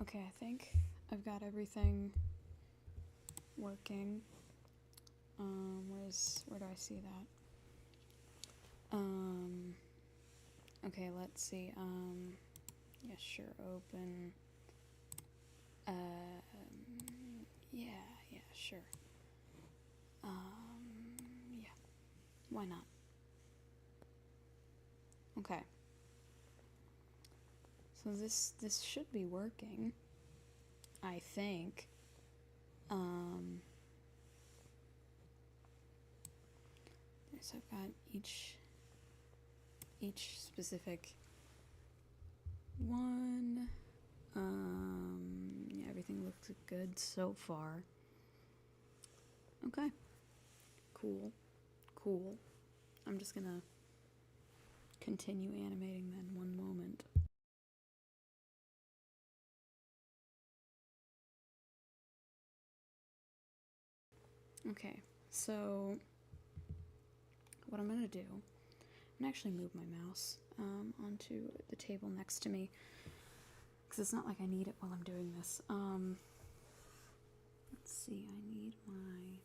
Okay, I think I've got everything working. Where do I see that? Okay, let's see. Yeah, sure, open. Yeah, sure. Yeah, why not? Okay. So this should be working, I think. So I've got each specific one. Yeah, everything looks good so far. Okay. Cool. I'm just gonna continue animating then one moment. Okay, so what I'm gonna do, I'm gonna actually move my mouse onto the table next to me, because it's not like I need it while I'm doing this. Let's see, I need my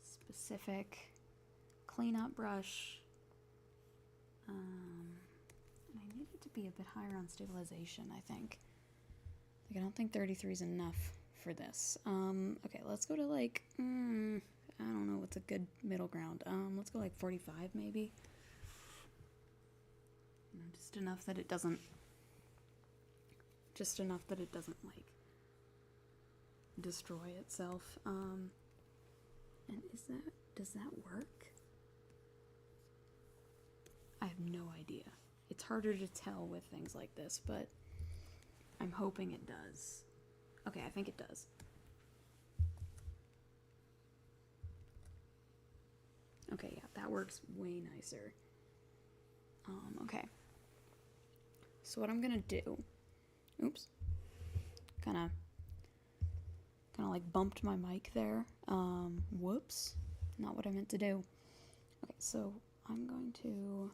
specific cleanup brush. And I need it to be a bit higher on stabilization, I think. Like, I don't think 33 is enough for this. Okay, let's go to like, I don't know what's a good middle ground. Let's go like 45 maybe. You know, just enough that it doesn't like destroy itself. And does that work? I have no idea. It's harder to tell with things like this, but I'm hoping it does. Okay, I think it does. Okay, yeah, that works way nicer. Okay. So what I'm gonna do, oops, kind of like bumped my mic there. Whoops, not what I meant to do. Okay, so I'm going to,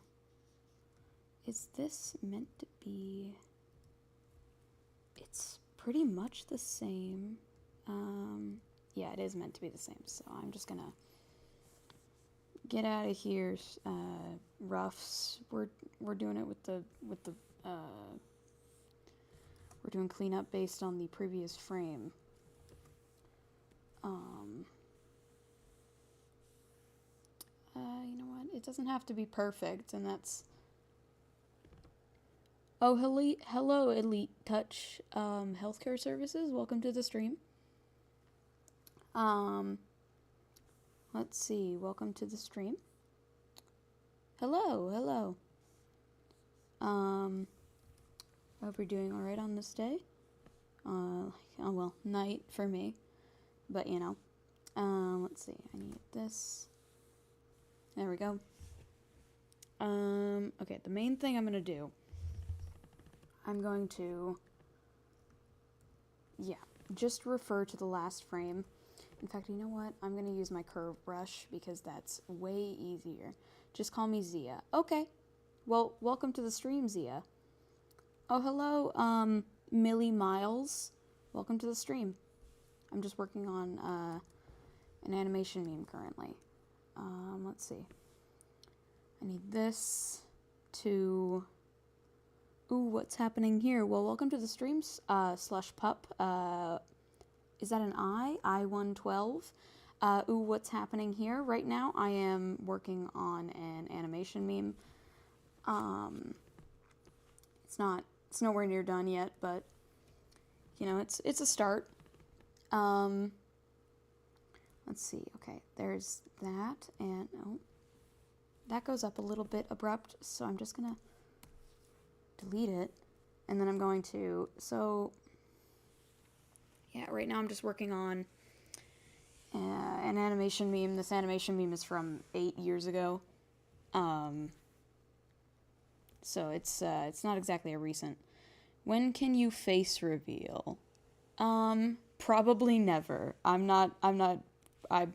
is this meant to be, it's pretty much the same. Yeah, it is meant to be the same, so I'm just gonna get out of here, roughs. We're doing it with the we're doing cleanup based on the previous frame. You know what? It doesn't have to be perfect, and that's. Oh, hello, Elite Touch Healthcare Services. Welcome to the stream. Let's see. Welcome to the stream. Hello. Hope you're doing all right on this day. Oh well, night for me, but you know. Let's see. I need this. There we go. Okay. The main thing I'm gonna do. I'm going to. Yeah, just refer to the last frame. In fact, you know what? I'm going to use my curve brush because that's way easier. Just call me Zia. Okay. Well, welcome to the stream, Zia. Oh, hello, Millie Miles. Welcome to the stream. I'm just working on an animation meme currently. Let's see. I need this to... Ooh, what's happening here? Well, welcome to the stream, /pup. Is that an I112? Ooh, what's happening here? Right now, I am working on an animation meme. It's nowhere near done yet, but you know, it's a start. Let's see. Okay, there's that, and oh, that goes up a little bit abrupt, so I'm just gonna delete it, and then I'm going to, so yeah, right now I'm just working on an animation meme. This animation meme is from 8 years ago, so it's not exactly a recent. When can you face reveal? Probably never. I'm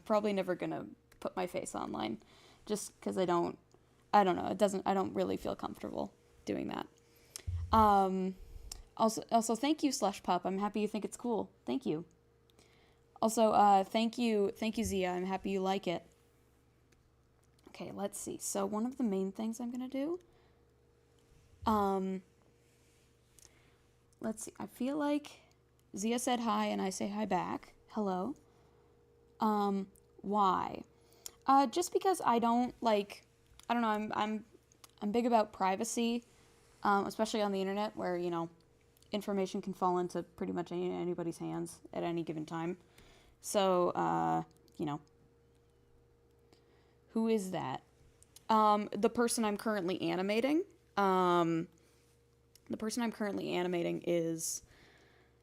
probably never gonna put my face online, just because I don't know. I don't really feel comfortable doing that. Also, thank you, Slush Pup. I'm happy you think it's cool. Thank you. Also, thank you, Zia. I'm happy you like it. Okay, let's see. So one of the main things I'm gonna do, let's see. I feel like Zia said hi, and I say hi back. Hello. Why? Just because I don't like. I don't know. I'm big about privacy, especially on the internet, where information can fall into pretty much anybody's hands at any given time. So, who is that? The person I'm currently animating. The person I'm currently animating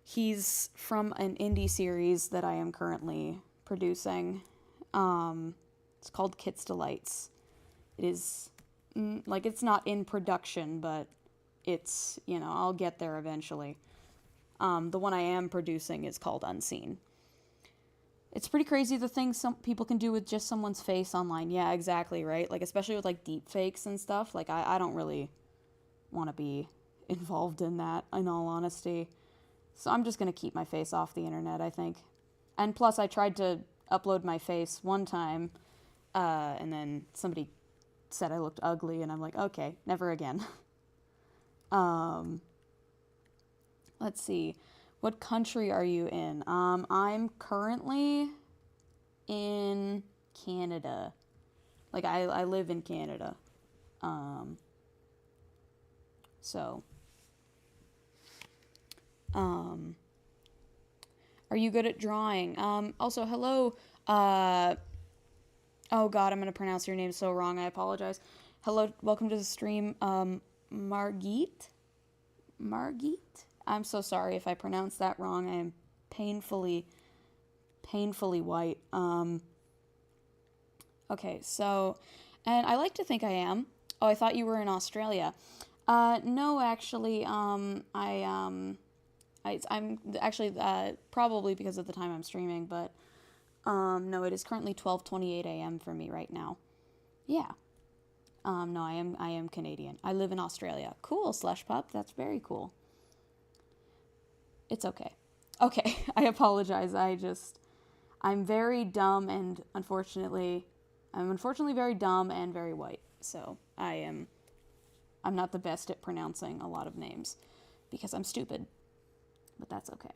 he's from an indie series that I am currently producing. It's called Kit's Delights. It is, it's not in production, but it's, I'll get there eventually. The one I am producing is called Unseen. It's pretty crazy the things some people can do with just someone's face online. Yeah, exactly, right? Like, especially with, deep fakes and stuff. Like, I don't really want to be involved in that, in all honesty. So I'm just going to keep my face off the internet, I think. And plus, I tried to upload my face one time, and then somebody said I looked ugly, and I'm like, okay, never again. Let's see. What country are you in? I'm currently in Canada. Like, I live in Canada. So. Are you good at drawing? Also, hello. Oh God, I'm going to pronounce your name so wrong. I apologize. Hello, welcome to the stream. Margit? I'm so sorry if I pronounced that wrong. I am painfully white. Okay, so, and I like to think I am. Oh, I thought you were in Australia. No, actually, I'm actually, probably because of the time I'm streaming, but, no, it is currently 12:28 a.m. for me right now. Yeah. No, I am Canadian. I live in Australia. Cool, Slush Pup. That's very cool. It's okay. Okay, I apologize. I'm very dumb and I'm unfortunately very dumb and very white. So I'm not the best at pronouncing a lot of names because I'm stupid, but that's okay.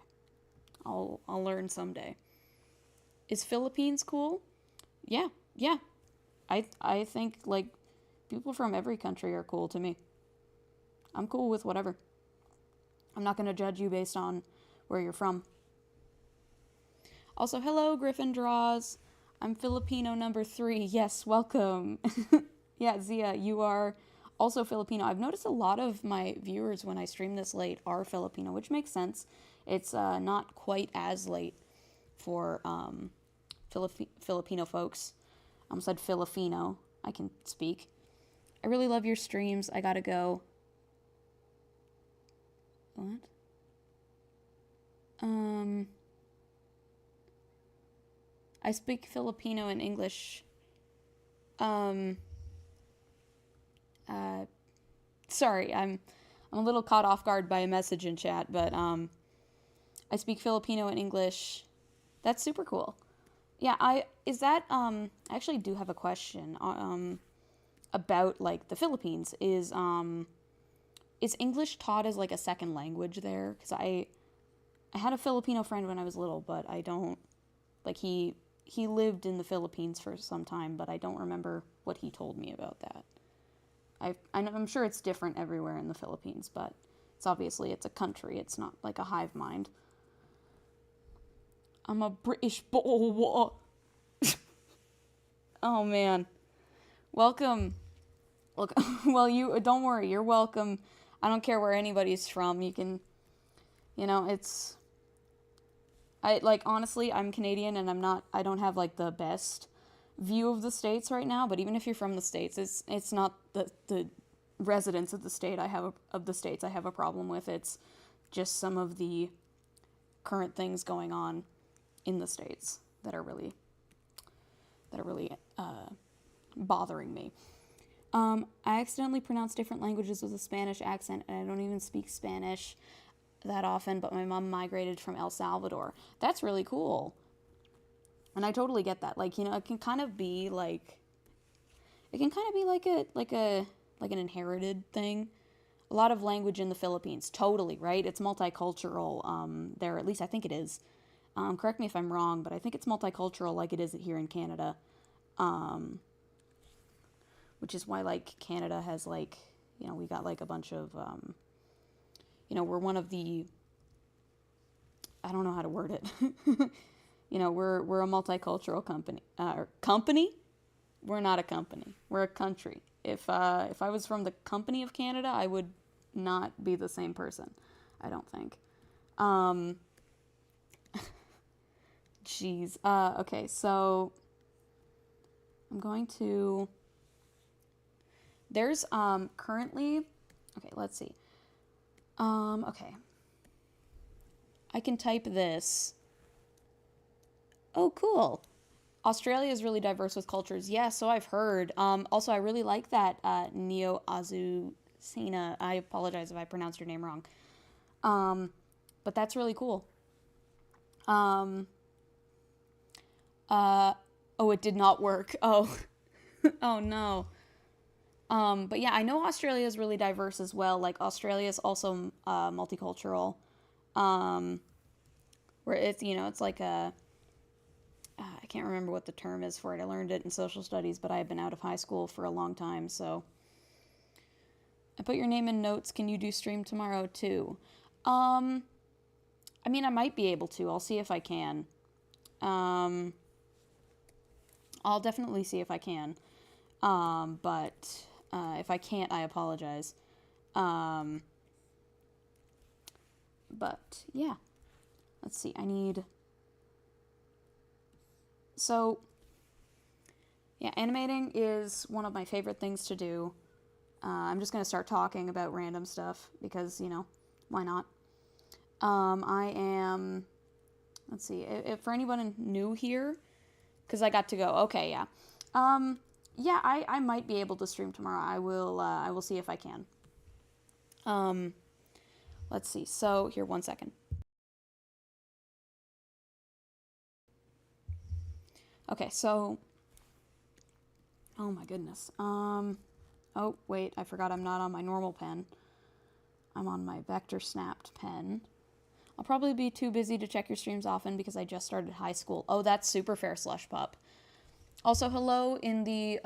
I'll learn someday. Is Philippines cool? Yeah. I think, people from every country are cool to me. I'm cool with whatever. I'm not going to judge you based on where you're from. Also, hello, Griffin Draws. I'm Filipino number 3. Yes, welcome. Yeah, Zia, you are also Filipino. I've noticed a lot of my viewers when I stream this late are Filipino, which makes sense. It's not quite as late for Filipino folks. I almost said Filipino. I can speak. I really love your streams. I gotta go. What? I speak Filipino and English. Sorry, I'm a little caught off guard by a message in chat, but I speak Filipino and English. That's super cool. Yeah, I actually do have a question about the Philippines. Is English taught as a second language there? Because I had a Filipino friend when I was little, but I don't he lived in the Philippines for some time, but I don't remember what he told me about that. I'm sure it's different everywhere in the Philippines, but it's a country. It's not like a hive mind. I'm a British boy. Oh man, welcome. Look, well, you don't worry. You're welcome. I don't care where anybody's from. You can, it's. Honestly, I'm Canadian and I don't have the best view of the States right now, but even if you're from the States, it's not the residents of the state I have a problem with. It's just some of the current things going on in the States that are really bothering me. I accidentally pronounced different languages with a Spanish accent, and I don't even speak Spanish. that often, but my mom migrated from El Salvador. That's really cool. And I totally get that. Like, it can kind of be like like an inherited thing. A lot of language in the Philippines, totally, right? It's multicultural there, at least I think it is. Correct me if I'm wrong, but I think it's multicultural like it is here in Canada. Which is why, like, Canada has, like, we got, like, a bunch of, we're one of the, I don't know how to word it. We're a multicultural company. Company? We're not a company. We're a country. If I was from the company of Canada, I would not be the same person. I don't think. Jeez. Okay, so I'm going to... There's currently... Okay, let's see. Okay. I can type this. Oh, cool. Australia is really diverse with cultures. Yeah, so I've heard. Also, I really like that Neo Azucena. I apologize if I pronounced your name wrong. But that's really cool. Oh, it did not work. Oh, oh no. But yeah, I know Australia is really diverse as well. Like, Australia is also multicultural. Where it's, it's like a... I can't remember what the term is for it. I learned it in social studies, but I have been out of high school for a long time, so... I put your name in notes. Can you do stream tomorrow, too? I mean, I might be able to. I'll see if I can. I'll definitely see if I can. But if I can't, I apologize. But, yeah. Let's see. I need... So, yeah, animating is one of my favorite things to do. I'm just going to start talking about random stuff because, why not? I am, let's see, if for anyone new here, because I got to go, okay, yeah. Yeah, I might be able to stream tomorrow. I will see if I can. Let's see, so, here, 1 second. Okay, so, oh my goodness. Oh, wait, I forgot I'm not on my normal pen. I'm on my vector snapped pen. I'll probably be too busy to check your streams often because I just started high school. Oh, that's super fair, Slush Pup. Also, hello in the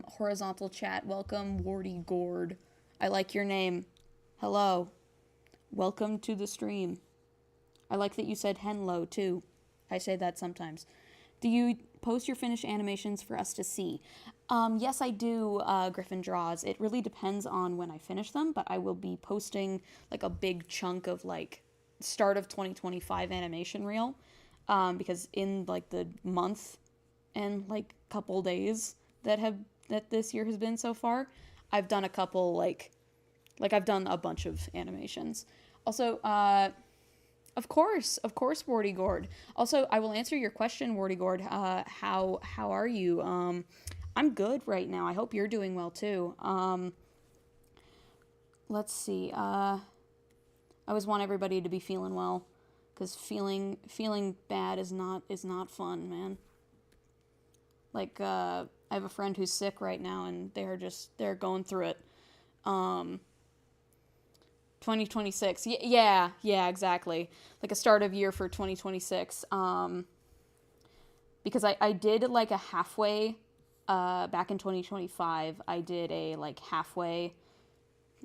horizontal chat. Welcome, Wardy Gord. I like your name. Hello. Welcome to the stream. I like that you said henlo, too. I say that sometimes. Do you post your finished animations for us to see? Yes, I do, Griffin Draws. It really depends on when I finish them, but I will be posting, like, a big chunk of, like, start of 2025 animation reel, because in, like, the month and, like, couple days that this year has been so far, I've done a couple, like I've done a bunch of animations. Also, Of course, Wardy Gord. Also, I will answer your question, Wardy Gord. How are you? I'm good right now. I hope you're doing well too. Let's see. I always want everybody to be feeling well, because feeling bad is not fun, man. Like, I have a friend who's sick right now, and they're going through it. 2026. Yeah, exactly. Like a start of year for 2026. Because I did like a halfway, back in 2025, I did a like halfway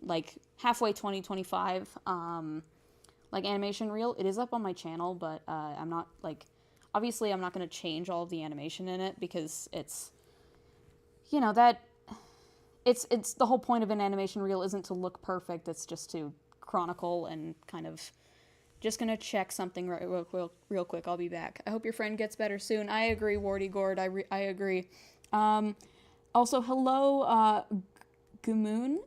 2025, like animation reel. It is up on my channel, but, I'm not like, obviously I'm not going to change all of the animation in it because it's, that it's the whole point of an animation reel isn't to look perfect. It's just to chronicle and kind of... Just gonna check something real quick. I'll be back. I hope your friend gets better soon. I agree, Wardy Gord. I agree. Also, hello, Gumun?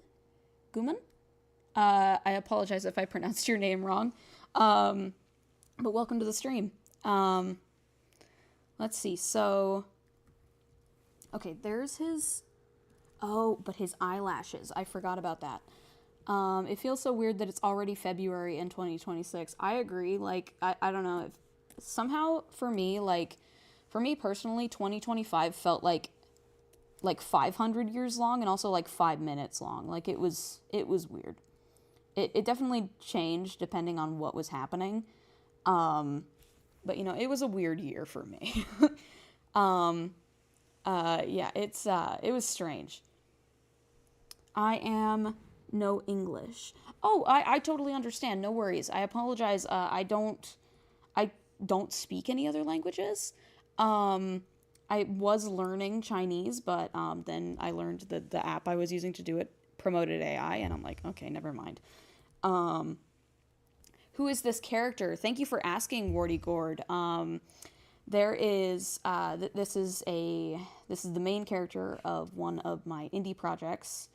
I apologize if I pronounced your name wrong. But welcome to the stream. Let's see. So, okay, there's his... Oh, but his eyelashes. I forgot about that. It feels so weird that it's already February in 2026. I agree. Like, I don't know. If somehow, for me personally, 2025 felt like 500 years long and also like 5 minutes long. Like, it was weird. It definitely changed depending on what was happening. But, it was a weird year for me. Yeah, it was strange. I am no English. Oh, I totally understand. No worries. I apologize. I don't speak any other languages. I was learning Chinese, but then I learned the app I was using to do it promoted AI, and I'm like, okay, never mind. Who is this character? Thank you for asking, Wardy Gord. There is this is the main character of one of my indie projects.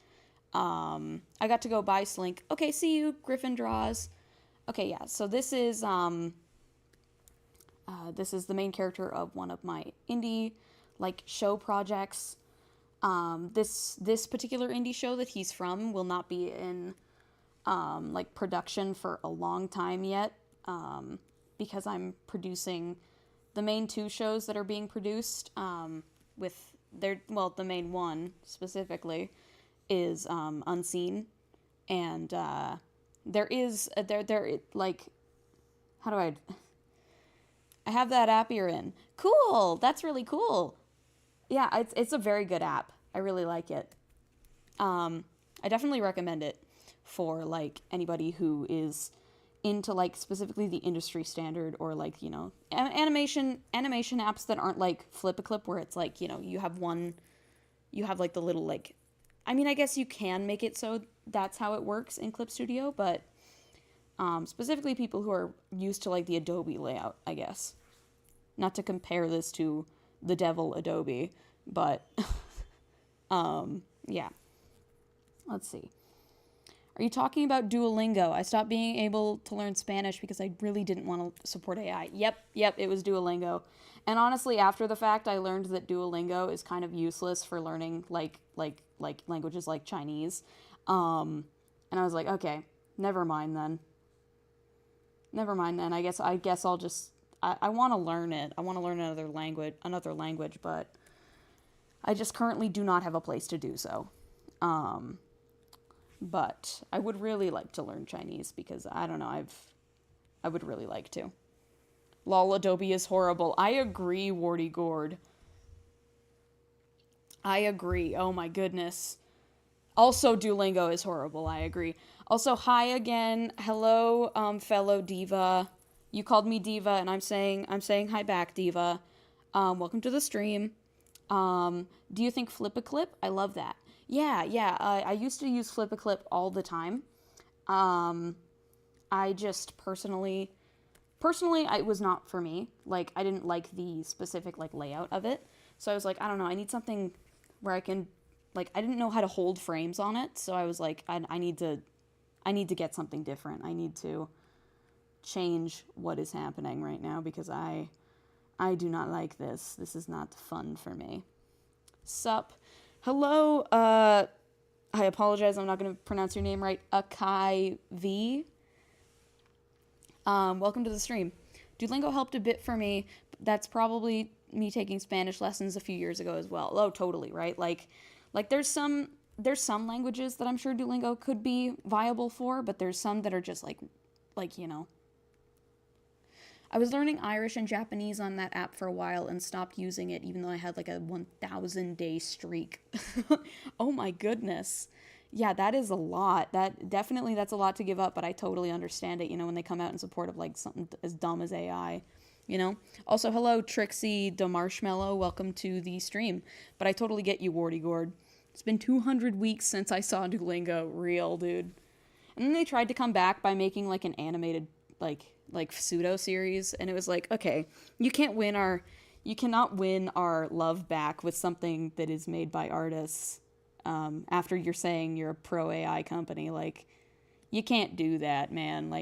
I got to go buy Slink. Okay, see you, Griffin Draws. Okay, yeah. So this is the main character of one of my indie show projects. This particular indie show that he's from will not be in production for a long time yet, because I'm producing the main two shows that are being produced. The main one specifically is Unseen, and there is how do I have that app you're in. Cool, that's really cool. Yeah, it's a very good app. I really like it. I definitely recommend it for anybody who is into specifically the industry standard, or animation apps that aren't like Flip-a-Clip, where it's you have the little I mean, I guess you can make it so that's how it works in Clip Studio, but specifically people who are used to the Adobe layout, I guess. Not to compare this to the devil Adobe, but yeah. Let's see. Are you talking about Duolingo? I stopped being able to learn Spanish because I really didn't want to support AI. Yep, it was Duolingo. And honestly, after the fact, I learned that Duolingo is kind of useless for learning languages like Chinese. And I was like, okay, never mind then. I guess I'll just I want to learn it. I want to learn another language, but I just currently do not have a place to do so. But I would really like to learn Chinese because I don't know, I would really like to. Lol, Adobe is horrible. I agree, Wardy Gord. I agree. Oh my goodness. Also, Duolingo is horrible. I agree. Also, hi again. Hello, fellow diva. You called me diva, and I'm saying hi back, diva. Welcome to the stream. Do you think Flip-a-Clip? I love that. Yeah. I used to use Flip-a-Clip all the time. I just personally, it was not for me. I didn't like the specific layout of it. So I was like, I don't know. I need something where I can, I didn't know how to hold frames on it. So I was like, I need to get something different. I need to change what is happening right now because I do not like this. This is not fun for me. Sup. Hello, I apologize, I'm not going to pronounce your name right. Akai V. Welcome to the stream. Duolingo helped a bit for me. That's probably me taking Spanish lessons a few years ago as well. Oh, totally, right? There's some languages that I'm sure Duolingo could be viable for, but there's some that are just I was learning Irish and Japanese on that app for a while and stopped using it even though I had a 1,000-day streak. Oh my goodness. Yeah, that is a lot. That's a lot to give up, but I totally understand it, when they come out in support of something as dumb as AI, Also, hello, Trixie DeMarshmallow. Welcome to the stream. But I totally get you, Wardy Gord. It's been 200 weeks since I saw Duolingo. Real, dude. And then they tried to come back by making an animated pseudo series, and it was okay, you cannot win our love back with something that is made by artists after you're saying you're a pro AI company. You can't do that, man.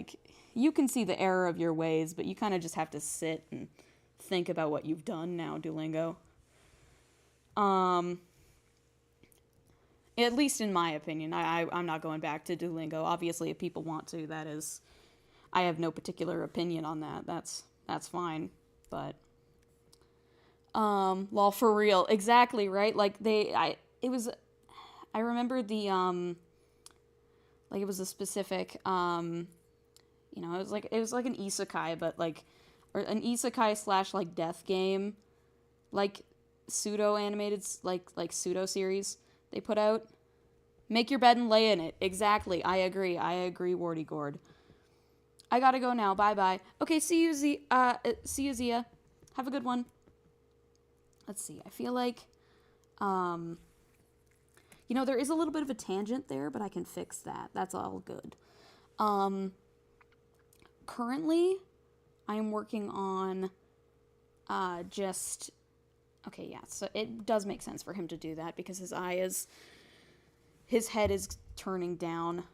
You can see the error of your ways, but you kind of just have to sit and think about what you've done now, Duolingo. At least in my opinion. I'm not going back to Duolingo. Obviously, if people want to, that is... I have no particular opinion on that. That's fine. But... lol, for real. Exactly, right? Like, I remember the, like, it was a specific, you know, it was like an isekai, but, like, or an isekai / like, death game, like, pseudo-animated, like, pseudo-series they put out. Make your bed and lay in it. Exactly. I agree, Warty Gord. I gotta go now. Bye-bye. Okay, see you, Zia. Have a good one. Let's see. I feel like, you know, there is a little bit of a tangent there, but I can fix that. That's all good. Currently, I'm working on, okay, yeah, so it does make sense for him to do that because his head is turning down.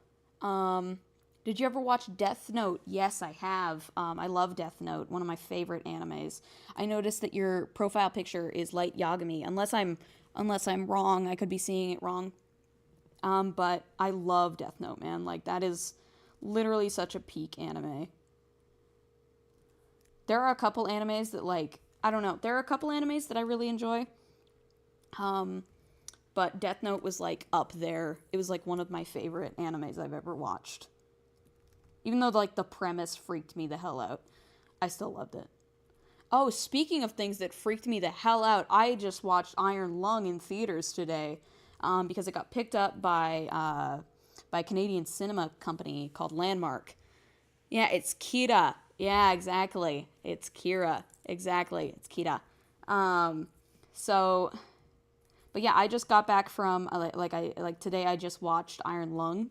Did you ever watch Death Note? Yes, I have. I love Death Note, one of my favorite animes. I noticed that your profile picture is Light Yagami. Unless I'm wrong, I could be seeing it wrong. But I love Death Note, man. Like, that is literally such a peak anime. There are a couple animes that, like, I don't know. There are a couple animes that I really enjoy. But Death Note was, like, up there. It was, like, one of my favorite animes I've ever watched. Even though, like, the premise freaked me the hell out, I still loved it. Oh, speaking of things that freaked me the hell out, I just watched Iron Lung in theaters today, because it got picked up by a Canadian cinema company called Landmark. Yeah, it's Kira. Yeah, exactly. It's Kira. Exactly. It's Kira. But yeah, I just got back from, today I just watched Iron Lung,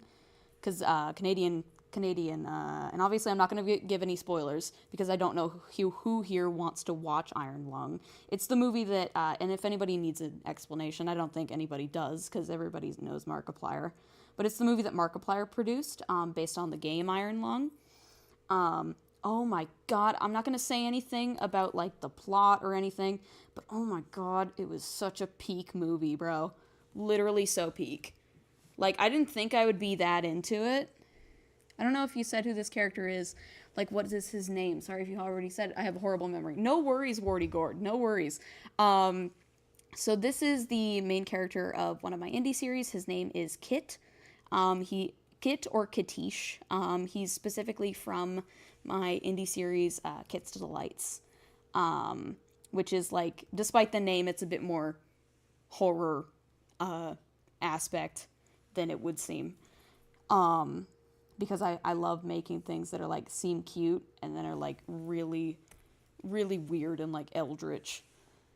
because Canadian, and obviously I'm not going to give any spoilers, because I don't know who here wants to watch Iron Lung. It's the movie that, and if anybody needs an explanation, I don't think anybody does, because everybody knows Markiplier, but it's the movie that Markiplier produced, based on the game Iron Lung. Oh my god, I'm not going to say anything about, like, the plot or anything, but oh my god, it was such a peak movie, bro. Literally so peak. Like, I didn't think I would be that into it. I don't know if you said who this character is. Like, what is his name? Sorry if you already said. I have a horrible memory. No worries, Warty Gord. No worries. So this is the main character of one of my indie series. His name is Kit. Kit or Katish. He's specifically from my indie series, Kit's Delights. Which is, like, despite the name, it's a bit more horror aspect than it would seem. Because I love making things that are, like, seem cute and then are, like, really, really weird and, like, eldritch.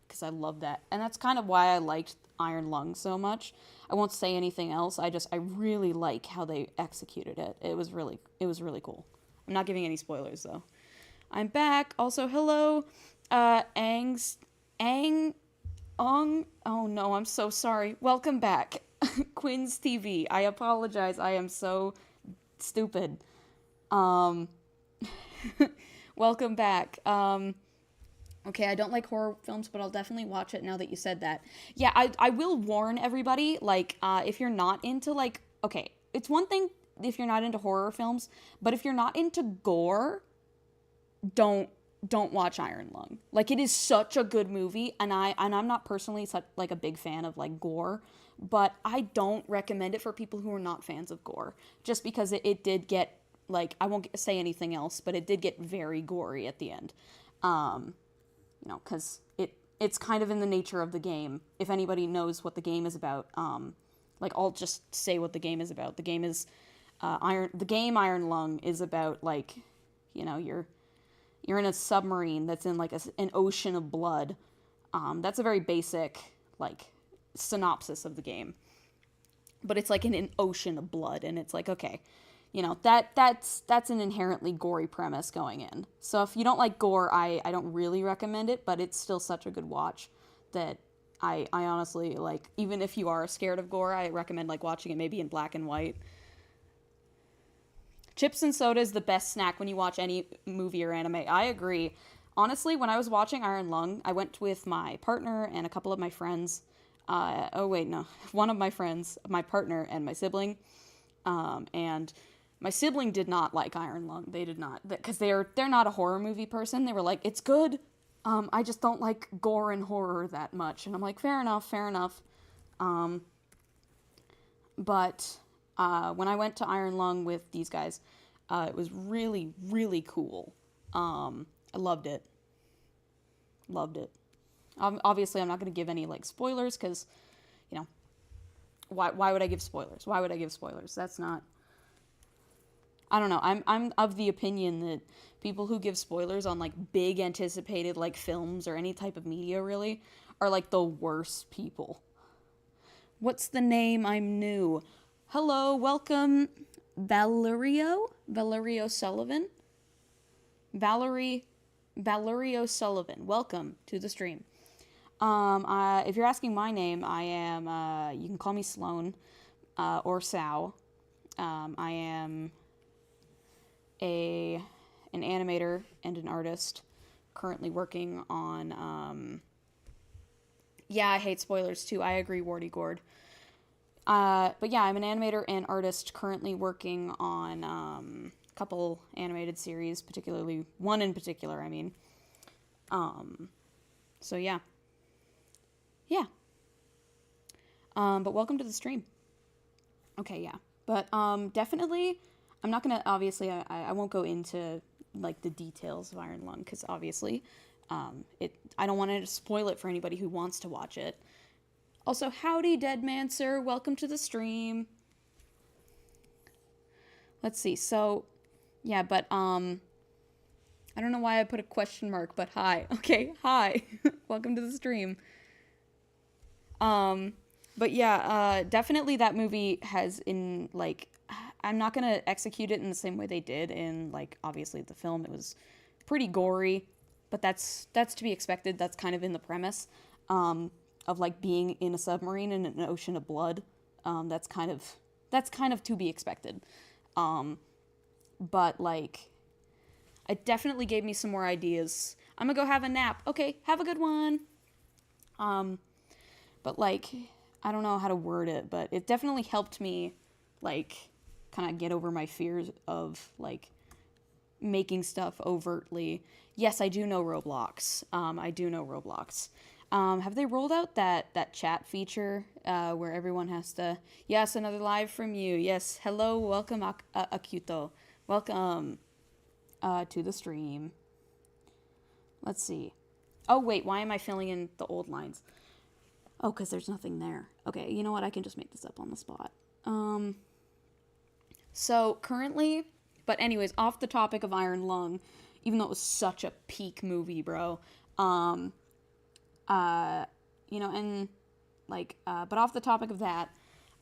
Because I love that. And that's kind of why I liked Iron Lung so much. I won't say anything else. I really like how they executed it. It was really cool. I'm not giving any spoilers, though. I'm back. Also, hello, Ong. Oh, no, I'm so sorry. Welcome back. Quinn's TV. I apologize. I am so stupid. Welcome back. Okay, I don't like horror films, but I'll definitely watch it now that you said that. Yeah, I will warn everybody, like, if you're not into, like, okay, it's one thing if you're not into horror films, but if you're not into gore, don't watch Iron Lung. Like, it is such a good movie, and I'm not personally such, like, a big fan of, like, gore, but I don't recommend it for people who are not fans of gore, just because it did get, like, I won't say anything else, but it did get very gory at the end. You know, because it's kind of in the nature of the game. If anybody knows what the game is about, like, I'll just say what the game is about. The game is, Iron Lung is about, like, you know, you're in a submarine that's in, like, an ocean of blood. That's a very basic, like, synopsis of the game. But it's, like, in an ocean of blood, and it's like, okay, you know, that's an inherently gory premise going in. So if you don't like gore, I don't really recommend it, but it's still such a good watch that I honestly, like, even if you are scared of gore, I recommend, like, watching it maybe in black and white. Chips and soda is the best snack when you watch any movie or anime. I agree. Honestly, when I was watching Iron Lung, I went with my partner and a couple of my friends. Oh wait, no. One of my friends, my partner, and my sibling, and my sibling did not like Iron Lung. They did not, because they're not a horror movie person. They were like, it's good. I just don't like gore and horror that much. And I'm like, fair enough, fair enough. But when I went to Iron Lung with these guys, it was really, really cool. I loved it. Loved it. Obviously, I'm not going to give any like spoilers because, you know, why would I give spoilers? Why would I give spoilers? That's not. I don't know. I'm of the opinion that people who give spoilers on like big anticipated like films or any type of media really are like the worst people. What's the name? I'm new. Hello, welcome, Valerio Sullivan. Valerio Sullivan. Welcome to the stream. If you're asking my name, I am, you can call me Sloan, or Sal. I am an animator and an artist currently working on, yeah, I hate spoilers too. I agree, Wardy Gord. But yeah, I'm an animator and artist currently working on, a couple animated series, particularly one in particular, I mean. So yeah. Yeah. But welcome to the stream. Okay, yeah. But, definitely, I'm not gonna, obviously, I won't go into, like, the details of Iron Lung, because obviously, I don't want to spoil it for anybody who wants to watch it. Also, howdy, Deadmancer. Welcome to the stream. Let's see. So, yeah, but, I don't know why I put a question mark, but hi. Okay, hi. Welcome to the stream. But yeah, definitely that movie has in, like, I'm not gonna execute it in the same way they did in, like, obviously the film. It was pretty gory, but that's to be expected. That's kind of in the premise, of, like, being in a submarine in an ocean of blood. That's kind of to be expected. But, like, it definitely gave me some more ideas. I'm gonna go have a nap. Okay, have a good one. But, like, I don't know how to word it, but it definitely helped me, like, kind of get over my fears of, like, making stuff overtly. Yes, I do know Roblox. I do know Roblox. Have they rolled out that chat feature where everyone has to... Yes, another live from you. Yes, hello, welcome, Akuto. Welcome to the stream. Let's see. Oh, wait, why am I filling in the old lines? Oh, because there's nothing there. Okay, you know what? I can just make this up on the spot. So, currently... But anyways, off the topic of Iron Lung, even though it was such a peak movie, bro, you know, and, like, but off the topic of that,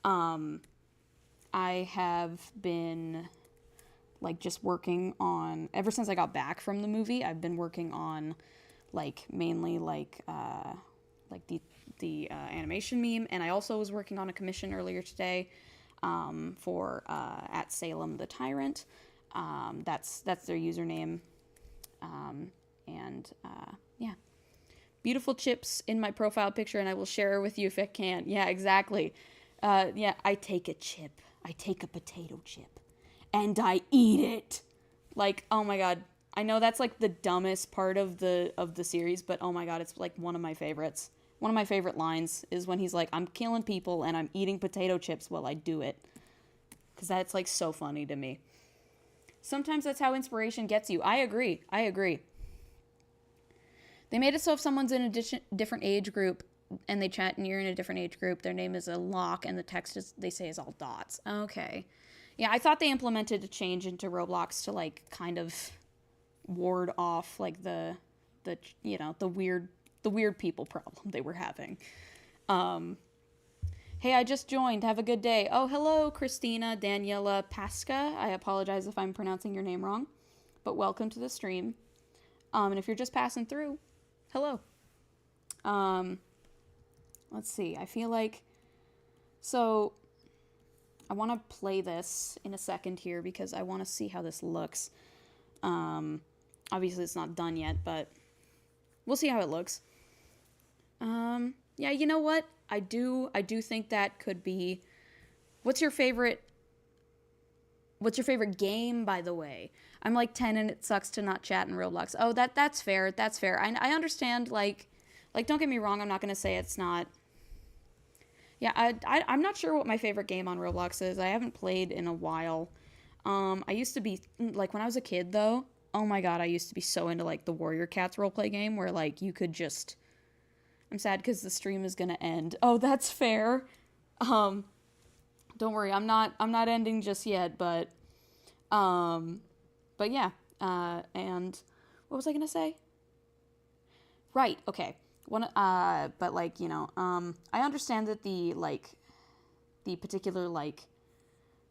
I have been, like, just working on... Ever since I got back from the movie, I've been working on, like, mainly, like the animation meme, and I also was working on a commission earlier today for at Salem the Tyrant. That's their username, and yeah, beautiful chips in my profile picture, and I will share with you if I can. Yeah, exactly. Yeah, I take a chip. I take a potato chip, and I eat it. Like, oh my god. I know that's like the dumbest part of the series, but oh my god, it's like one of my favorites. One of my favorite lines is when he's like, I'm killing people and I'm eating potato chips while I do it. Because that's, like, so funny to me. Sometimes that's how inspiration gets you. I agree. They made it so if someone's in a different age group and they chat and you're in a different age group, their name is a lock and the text they say is all dots. Okay. Yeah, I thought they implemented a change into Roblox to, like, kind of ward off, like, the you know, the weird people problem they were having. Hey, I just joined. Have a good day. Oh, hello, Christina Daniela Pasca. I apologize if I'm pronouncing your name wrong, but welcome to the stream. And if you're just passing through, hello. Let's see. I feel like... So, I want to play this in a second here because I want to see how this looks. Obviously, it's not done yet, but we'll see how it looks. Yeah, you know what? I do think that could be. What's your favorite game, by the way? I'm like 10 and it sucks to not chat in Roblox. Oh, that's fair. That's fair. I understand, like don't get me wrong, I'm not going to say it's not. Yeah, I'm not sure what my favorite game on Roblox is. I haven't played in a while. I used to be, like, when I was a kid, though, oh my god, I used to be so into, like, the Warrior Cats roleplay game where, like, you could just. I'm sad because the stream is gonna end. Oh, that's fair. Um, don't worry, I'm not ending just yet, um, but yeah. And what was I gonna say? Right. Okay. But like I understand that the particular like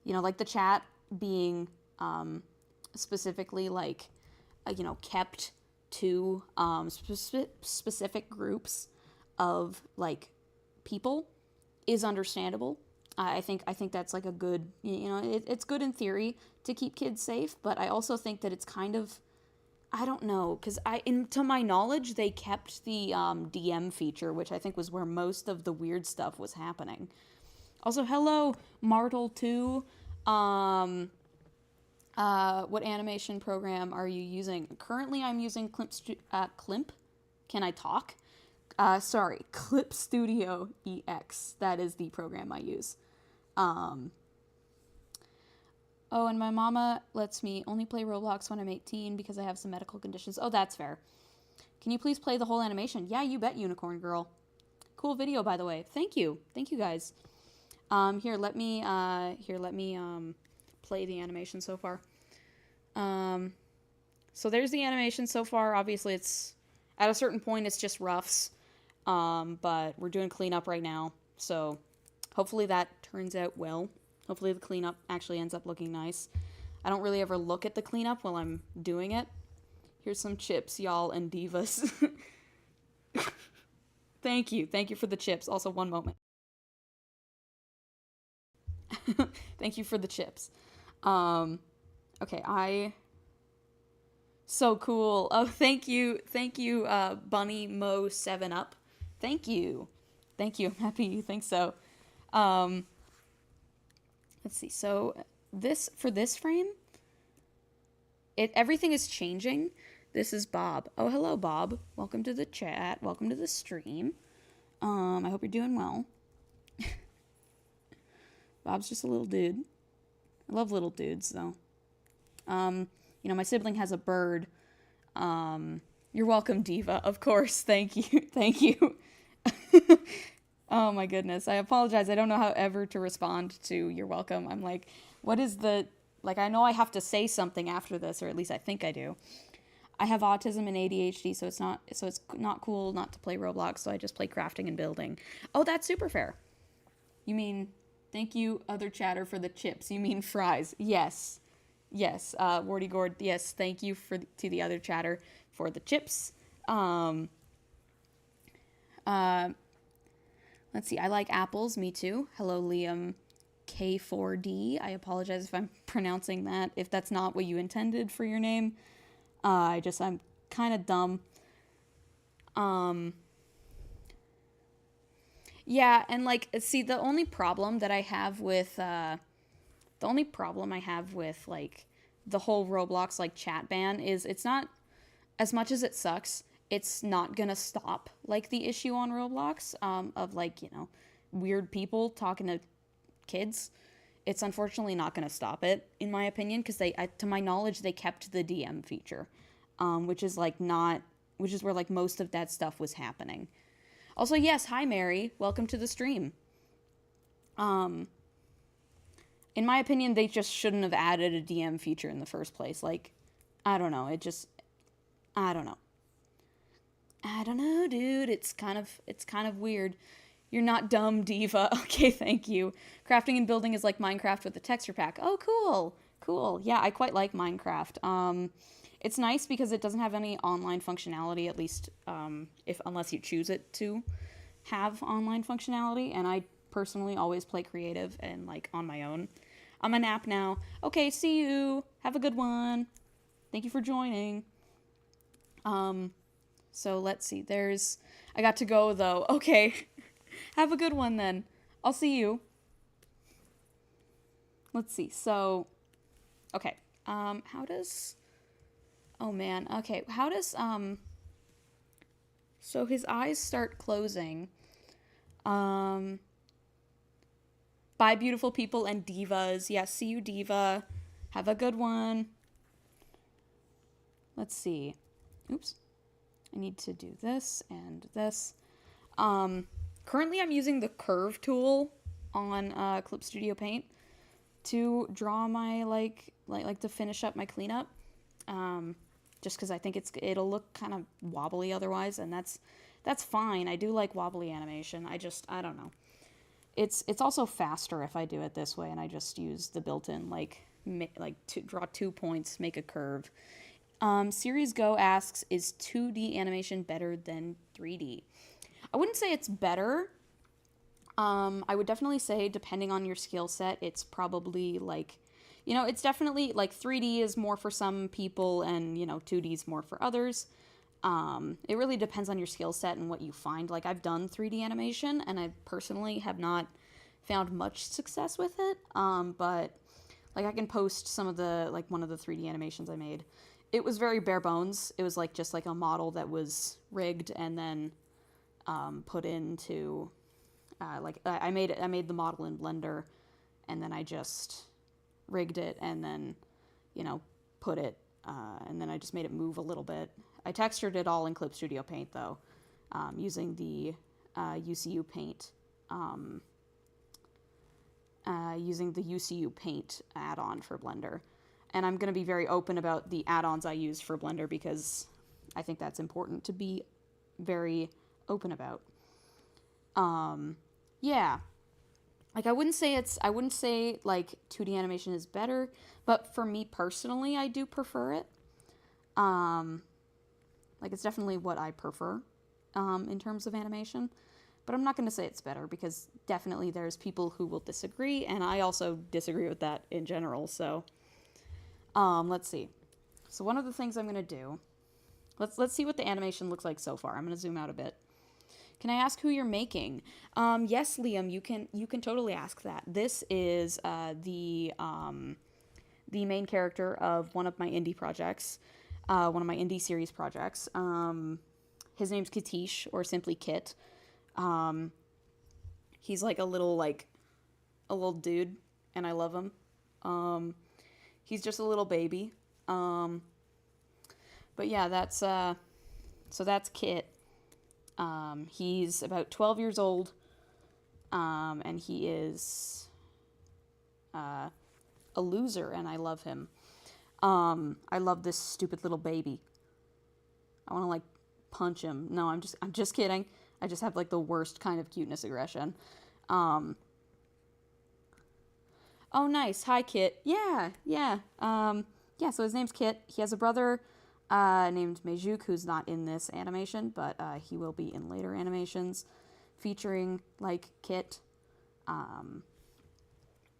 the chat being specifically kept to specific groups of like people is understandable. I think that's like a good, it's good in theory to keep kids safe, but I also think that it's kind of, I don't know, because to my knowledge, they kept the DM feature, which I think was where most of the weird stuff was happening. Also, hello, Martel2. What animation program are you using? Currently, I'm using Climp. Can I talk? Sorry, Clip Studio EX. That is the program I use. Oh, and my mama lets me only play Roblox when I'm 18 because I have some medical conditions. Oh, that's fair. Can you please play the whole animation? Yeah, you bet, Unicorn Girl. Cool video, by the way. Thank you. Thank you, guys. Here, let me play the animation so far. So there's the animation so far. Obviously, it's, at a certain point, it's just roughs. But we're doing cleanup right now. So hopefully that turns out well. Hopefully the cleanup actually ends up looking nice. I don't really ever look at the cleanup while I'm doing it. Here's some chips, y'all, and divas. Thank you. Thank you for the chips. Also, one moment. Thank you for the chips. Okay, so cool. Oh, thank you. Thank you, Bunny Mo 7 Up. Thank you. Thank you. I'm happy you think so. Let's see. So for this frame, everything is changing. This is Bob. Oh, hello, Bob. Welcome to the chat. Welcome to the stream. I hope you're doing well. Bob's just a little dude. I love little dudes, though. My sibling has a bird. You're welcome, Diva. Of course. Thank you. Thank you. Oh my goodness. I apologize. I don't know how ever to respond to you're welcome. I'm like, what is I know I have to say something after this, or at least I think I do. I have autism and ADHD, so it's not cool not to play Roblox, so I just play crafting and building. Oh, that's super fair. You mean, thank you, other chatter, for the chips. You mean fries. Yes. Yes, Wardy Gord, yes, thank you to the other chatter for the chips. Let's see, I like apples, me too. Hello, Liam K4D. I apologize if I'm pronouncing that, if that's not what you intended for your name. I'm kind of dumb. Yeah, and see, the only problem I have with like the whole Roblox like chat ban is it's not, as much as it sucks, it's not gonna stop like the issue on Roblox of weird people talking to kids. It's unfortunately not gonna stop it, in my opinion, because to my knowledge, they kept the DM feature, which is where like most of that stuff was happening. Also, yes, hi Mary, welcome to the stream. In my opinion, they just shouldn't have added a DM feature in the first place. I don't know. I don't know. I don't know, dude. It's kind of weird. You're not dumb, Diva. Okay, thank you. Crafting and building is like Minecraft with a texture pack. Oh, cool. Cool. Yeah, I quite like Minecraft. It's nice because it doesn't have any online functionality, at least unless you choose it to have online functionality, and I personally always play creative and on my own. I'm a nap now. Okay, see you. Have a good one. Thank you for joining. So let's see. I got to go though. Okay. Have a good one then. I'll see you. Let's see. So, okay. How does... Oh, man. Okay. How does, So his eyes start closing. Bye, beautiful people and divas. Yeah, see you, diva. Have a good one. Let's see. Oops. I need to do this and this. Currently I'm using the curve tool on Clip Studio Paint to draw my, like to finish up my cleanup. Just because I think it'll look kind of wobbly otherwise, and that's fine. I do like wobbly animation. I don't know. It's also faster if I do it this way, and I just use the built-in draw 2 points, make a curve. Series Go asks, is 2D animation better than 3D? I wouldn't say it's better. I would definitely say, depending on your skill set, it's probably like, it's definitely like 3D is more for some people and, 2D is more for others. It really depends on your skill set and what you find. Like, I've done 3D animation, and I personally have not found much success with it. But, like, I can post some of one of the 3D animations I made. It was very bare bones. It was, just like a model that was rigged and then put into, I made the model in Blender, and then I just rigged it and then, put it, and then I just made it move a little bit. I textured it all in Clip Studio Paint, though, using the UCU Paint, add-on for Blender. And I'm going to be very open about the add-ons I use for Blender because I think that's important to be very open about. Yeah. Like, I wouldn't say 2D animation is better, but for me personally, I do prefer it. It's definitely what I prefer, in terms of animation. But I'm not going to say it's better because definitely there's people who will disagree, and I also disagree with that in general, so... let's see. So one of the things I'm going to do... Let's see what the animation looks like so far. I'm going to zoom out a bit. Can I ask who you're making? Yes, Liam, you can totally ask that. This is the main character of one of my indie projects, one of my indie series projects. His name's Katish, or simply Kit. He's like a little dude, and I love him. He's just a little baby. But yeah, that's Kit. He's about 12 years old, and he is a loser, and I love him. I love this stupid little baby. I want to punch him. No, I'm just kidding. I just have the worst kind of cuteness aggression. Oh, nice. Hi, Kit. Yeah. So his name's Kit. He has a brother named Mejuk, who's not in this animation, but he will be in later animations featuring, Kit.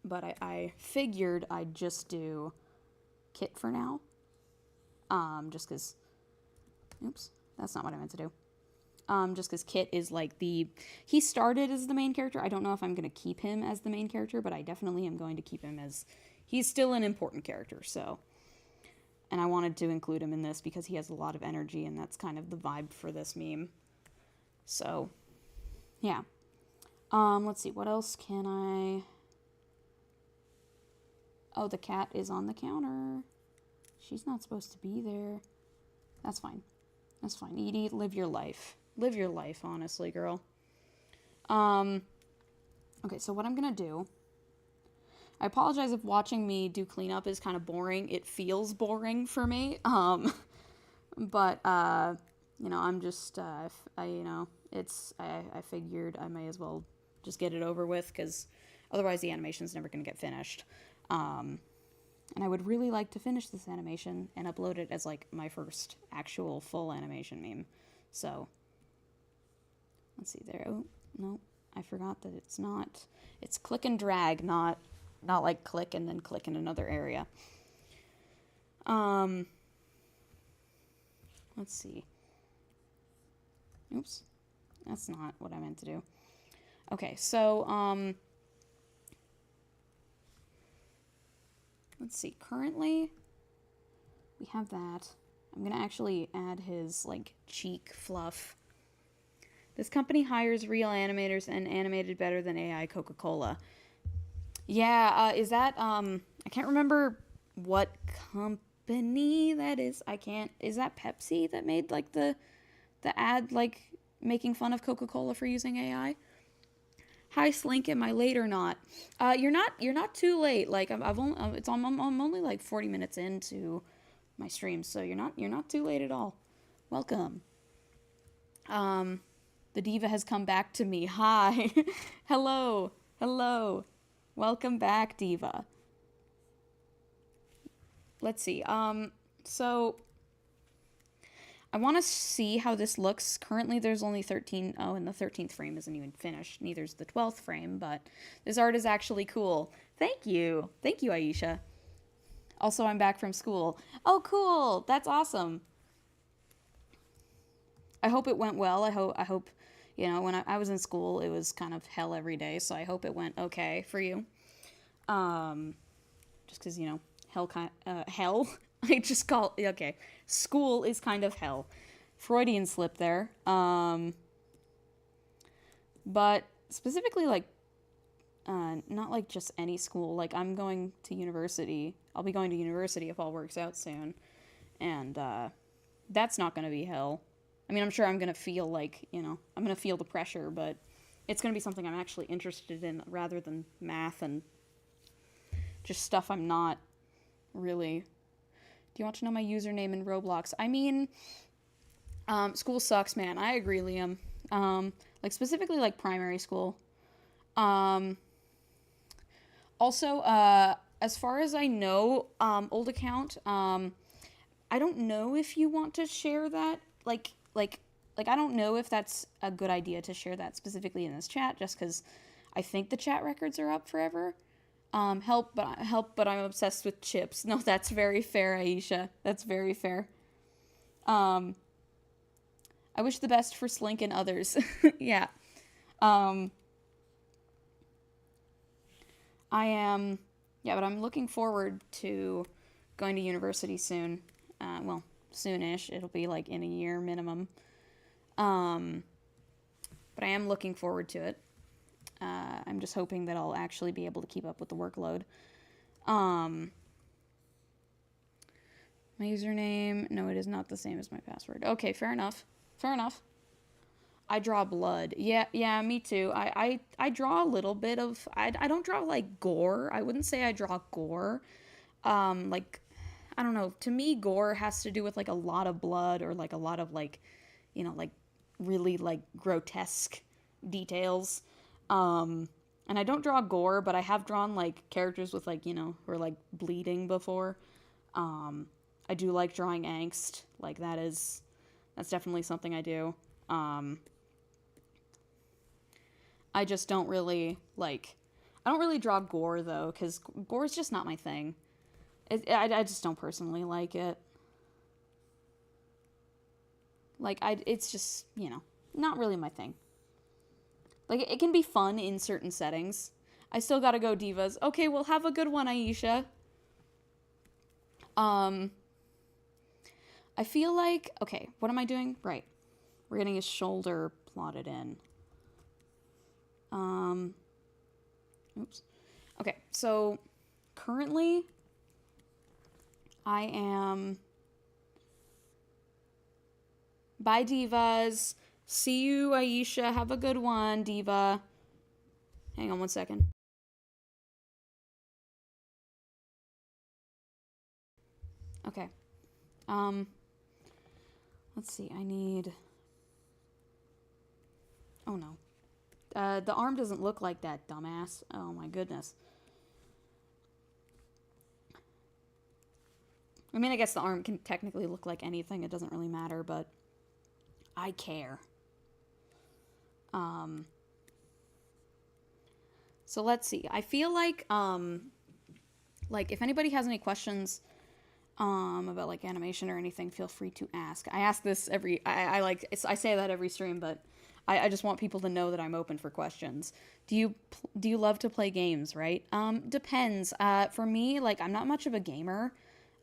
But I figured I'd just do Kit for now. Just because... Oops, that's not what I meant to do. Just because Kit is he started as the main character. I don't know if I'm going to keep him as the main character, but I definitely am going to keep him as... He's still an important character, so... And I wanted to include him in this because he has a lot of energy, and that's kind of the vibe for this meme. So, yeah. Let's see, what else can I... Oh, the cat is on the counter. She's not supposed to be there. That's fine. That's fine. Edie, live your life. Live your life, honestly, girl. Okay, so what I'm gonna do... I apologize if watching me do cleanup is kind of boring. It feels boring for me. But, I'm just, I figured I may as well just get it over with, because otherwise the animation's never going to get finished. And I would really like to finish this animation and upload it as, my first actual full animation meme. So, let's see there. Oh, no, I forgot that it's not. It's click and drag, not click and then click in another area. Let's see. Oops. That's not what I meant to do. Okay, so, let's see. Currently, we have that. I'm gonna actually add his, like, cheek fluff. This company hires real animators and animated better than AI Coca-Cola. Yeah, is that, I can't remember what company that is. Is that Pepsi that made, like, the ad, like, making fun of Coca-Cola for using AI? Hi, Slink, am I late or not? You're not too late. Like, I'm only like 40 minutes into my stream, so you're not too late at all. Welcome. The diva has come back to me. Hi. Hello. Welcome back, diva. Let's see. So I want to see how this looks. Currently, there's only 13. Oh, and the 13th frame isn't even finished. Neither's the 12th frame, but this art is actually cool. Thank you, Aisha. Also, I'm back from school. Oh, cool. That's awesome. I hope it went well. I hope, you know, when I was in school, it was kind of hell every day, so I hope it went okay for you. Just because, you know, hell? I just call, okay, school is kind of hell. Freudian slip there. But specifically, like, not like just any school. Like, I'm going to university. I'll be going to university if all works out soon. And, that's not going to be hell. I mean, I'm sure I'm going to feel like, you know, I'm going to feel the pressure, but it's going to be something I'm actually interested in rather than math and just stuff I'm not really. Do you want to know my username in Roblox? I mean, school sucks, man. I agree, Liam. Like, specifically, like, primary school. Also, as far as I know, old account, I don't know if you want to share that, like, I don't know if that's a good idea to share that specifically in this chat, just because I think the chat records are up forever. Help, but I'm obsessed with chips. No, that's very fair, Aisha. That's very fair. I wish the best for Slink and others. Yeah. But I'm looking forward to going to university soon. Well, soonish. It'll be like in a year minimum. But I am looking forward to it. I'm just hoping that I'll actually be able to keep up with the workload. My username, no, it is not the same as my password. Okay, fair enough. I draw blood. Yeah, me too. I draw a little bit of, I don't draw like gore. I wouldn't say I draw gore. Like, I don't know. To me, gore has to do with like a lot of blood or like a lot of like, you know, like really like grotesque details. And I don't draw gore, but I have drawn like characters with like, you know, who are like bleeding before. I do like drawing angst. Like that's definitely something I do. I just don't really like, I don't really draw gore though, because gore is just not my thing. I just don't personally like it. Like, it's just, you know, not really my thing. Like, it can be fun in certain settings. I still gotta go, divas. Okay, well, have a good one, Aisha. I feel like, okay, what am I doing? Right. We're getting his shoulder plotted in. Oops. Okay, so currently I am... Bye, divas. See you, Aisha. Have a good one, diva. Hang on one second. Okay. Let's see. I need... Oh, no. The arm doesn't look like that, dumbass. Oh, my goodness. I mean, I guess the arm can technically look like anything. It doesn't really matter, but I care. So let's see. I feel like if anybody has any questions about like animation or anything, feel free to ask. I ask this I say that every stream, but I just want people to know that I'm open for questions. Do you love to play games, right? Depends. For me, like, I'm not much of a gamer.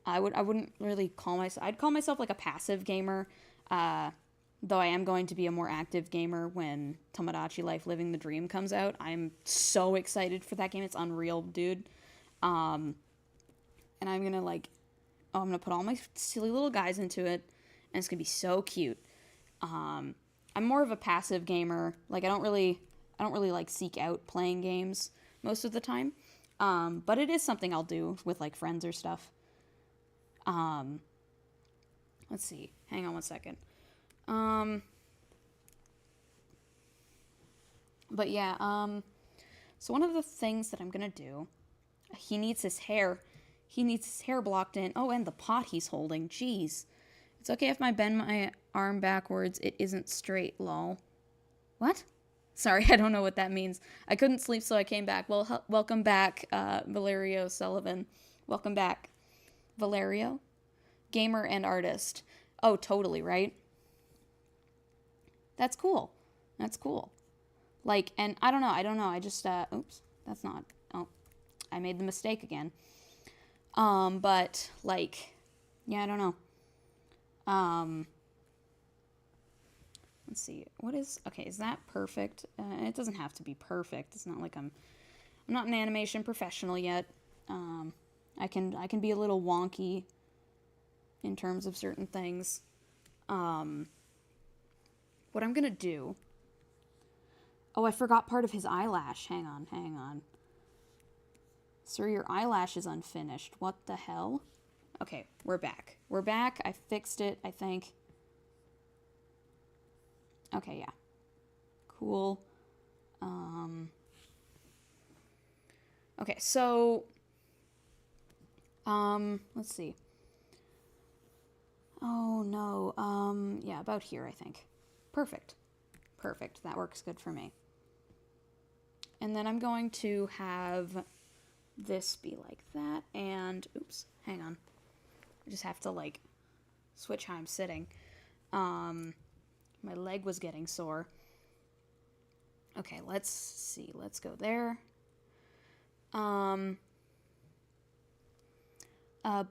I wouldn't really call myself, I'd call myself like a passive gamer. Though I am going to be a more active gamer when Tomodachi Life Living the Dream comes out. I'm so excited for that game. It's unreal, dude. And I'm gonna I'm gonna put all my silly little guys into it, and it's gonna be so cute. I'm more of a passive gamer. Like, I don't really like seek out playing games most of the time. But it is something I'll do with like friends or stuff. Let's see. Hang on one second. But yeah, so one of the things that I'm gonna do, he needs his hair blocked in. Oh, and the pot he's holding. Jeez. It's okay if I bend my arm backwards. It isn't straight, lol. What? Sorry, I don't know what that means. I couldn't sleep, so I came back. Well, welcome back, Valerio Sullivan. Welcome back. Valerio? Gamer and artist. Oh, totally, right? That's cool. That's cool. Like, and I don't know. I just, oops, that's not, oh, I made the mistake again. But, like, yeah, I don't know. Let's see. Okay, is that perfect? It doesn't have to be perfect. It's not like I'm not an animation professional yet. I can be a little wonky in terms of certain things. What I'm gonna do... Oh, I forgot part of his eyelash. Hang on. Sir, your eyelash is unfinished. What the hell? Okay, we're back. I fixed it, I think. Okay, yeah. Cool. Okay, so... let's see. Oh, no. Yeah, about here, I think. Perfect. That works good for me. And then I'm going to have this be like that, and... Oops, hang on. I just have to, like, switch how I'm sitting. My leg was getting sore. Okay, let's see. Let's go there.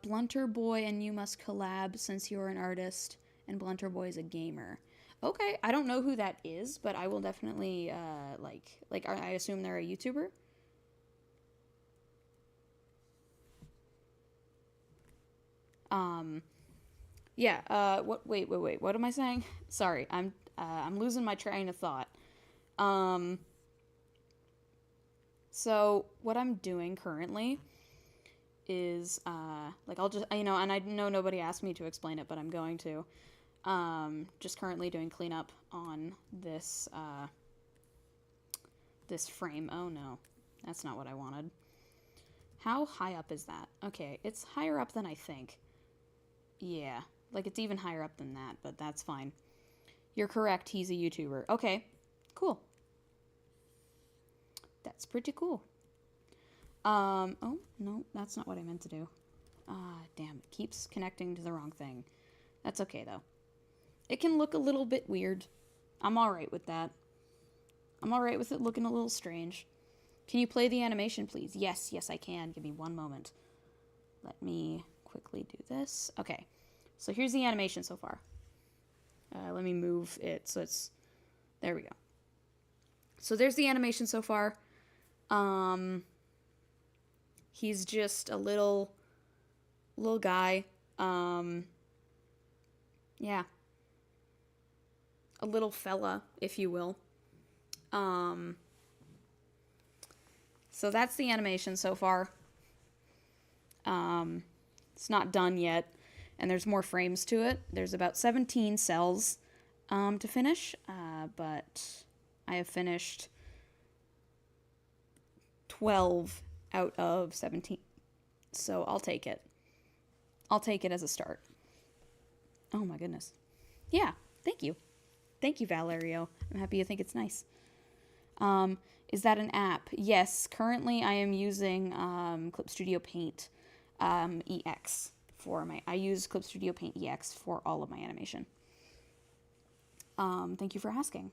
Blunter Boy and you must collab since you're an artist and Blunter Boy is a gamer. Okay, I don't know who that is, but I will definitely, I assume they're a YouTuber? Yeah, wait, what am I saying? Sorry, I'm losing my train of thought. So what I'm doing currently is, I'll just, and I know nobody asked me to explain it, but I'm going to. Just currently doing cleanup on this, this frame. Oh no, that's not what I wanted. How high up is that? Okay, it's higher up than I think. Yeah, like it's even higher up than that, but that's fine. You're correct, he's a YouTuber. Okay, cool. That's pretty cool. Oh, no, that's not what I meant to do. Damn, it keeps connecting to the wrong thing. That's okay, though. It can look a little bit weird. I'm alright with that. I'm alright with it looking a little strange. Can you play the animation, please? Yes, I can. Give me one moment. Let me quickly do this. Okay, so here's the animation so far. Let me move it so it's... There we go. So there's the animation so far. He's just a little guy. Yeah. A little fella, if you will. So that's the animation so far. It's not done yet, and there's more frames to it. There's about 17 cells to finish, but I have finished 12 out of 17. So I'll take it. I'll take it as a start. Oh my goodness. Yeah, thank you. Thank you, Valerio. I'm happy you think it's nice. Is that an app? Yes, currently I am using Clip Studio Paint EX for my... I use Clip Studio Paint EX for all of my animation. Thank you for asking.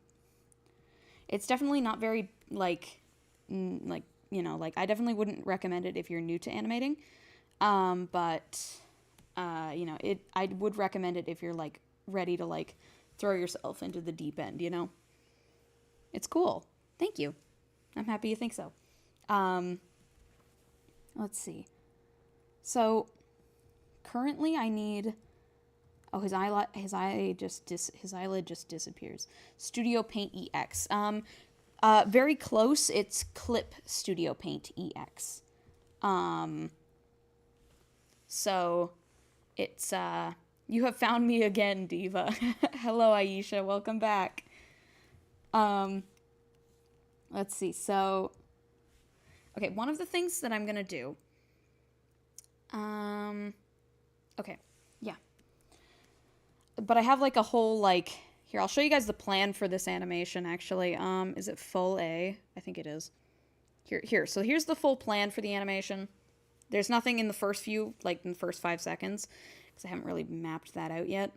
It's definitely not very, like, you know, like, I definitely wouldn't recommend it if you're new to animating. But, you know, I would recommend it if you're, like, ready to, like, throw yourself into the deep end, you know? It's cool. Thank you. I'm happy you think so. Let's see. So, currently I need... Oh, his eyelid just disappears. Studio Paint EX. Very close. It's Clip Studio Paint EX. So it's you have found me again, Diva. Hello, Aisha. Welcome back. Let's see. So, okay, one of the things that I'm gonna do. Okay, yeah. But I have like a whole like here. I'll show you guys the plan for this animation. Actually, is it full A? I think it is. Here. So here's the full plan for the animation. There's nothing in the first few, like in the first 5 seconds, because I haven't really mapped that out yet.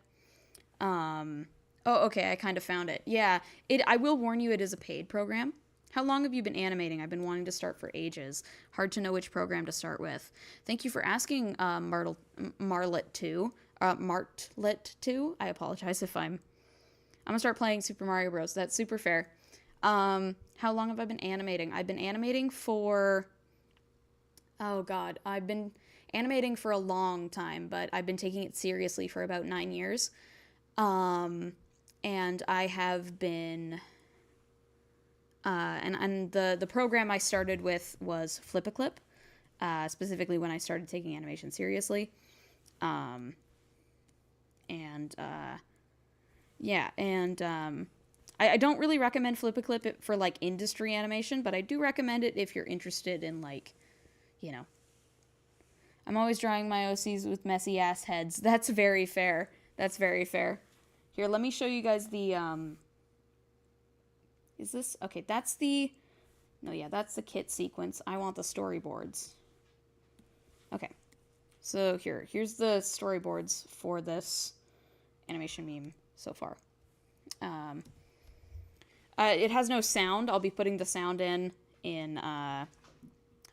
Oh, okay, I kind of found it. Yeah, I will warn you, it is a paid program. How long have you been animating? I've been wanting to start for ages. Hard to know which program to start with. Thank you for asking, Martlet2. Martlet2. I apologize if I'm gonna start playing Super Mario Bros. That's super fair. How long have I been animating? I've been animating for... Oh god, I've been animating for a long time, but I've been taking it seriously for about 9 years. And I have been... and the program I started with was Flip-A-Clip, specifically when I started taking animation seriously. I don't really recommend Flip-A-Clip for, like, industry animation, but I do recommend it if you're interested in, like, you know. I'm always drawing my OCs with messy-ass heads. That's very fair. That's very fair. Here, let me show you guys the, Is this... Okay, that's the... No, yeah, that's the kit sequence. I want the storyboards. Okay. So here's the storyboards for this animation meme so far. It has no sound. I'll be putting the sound in... I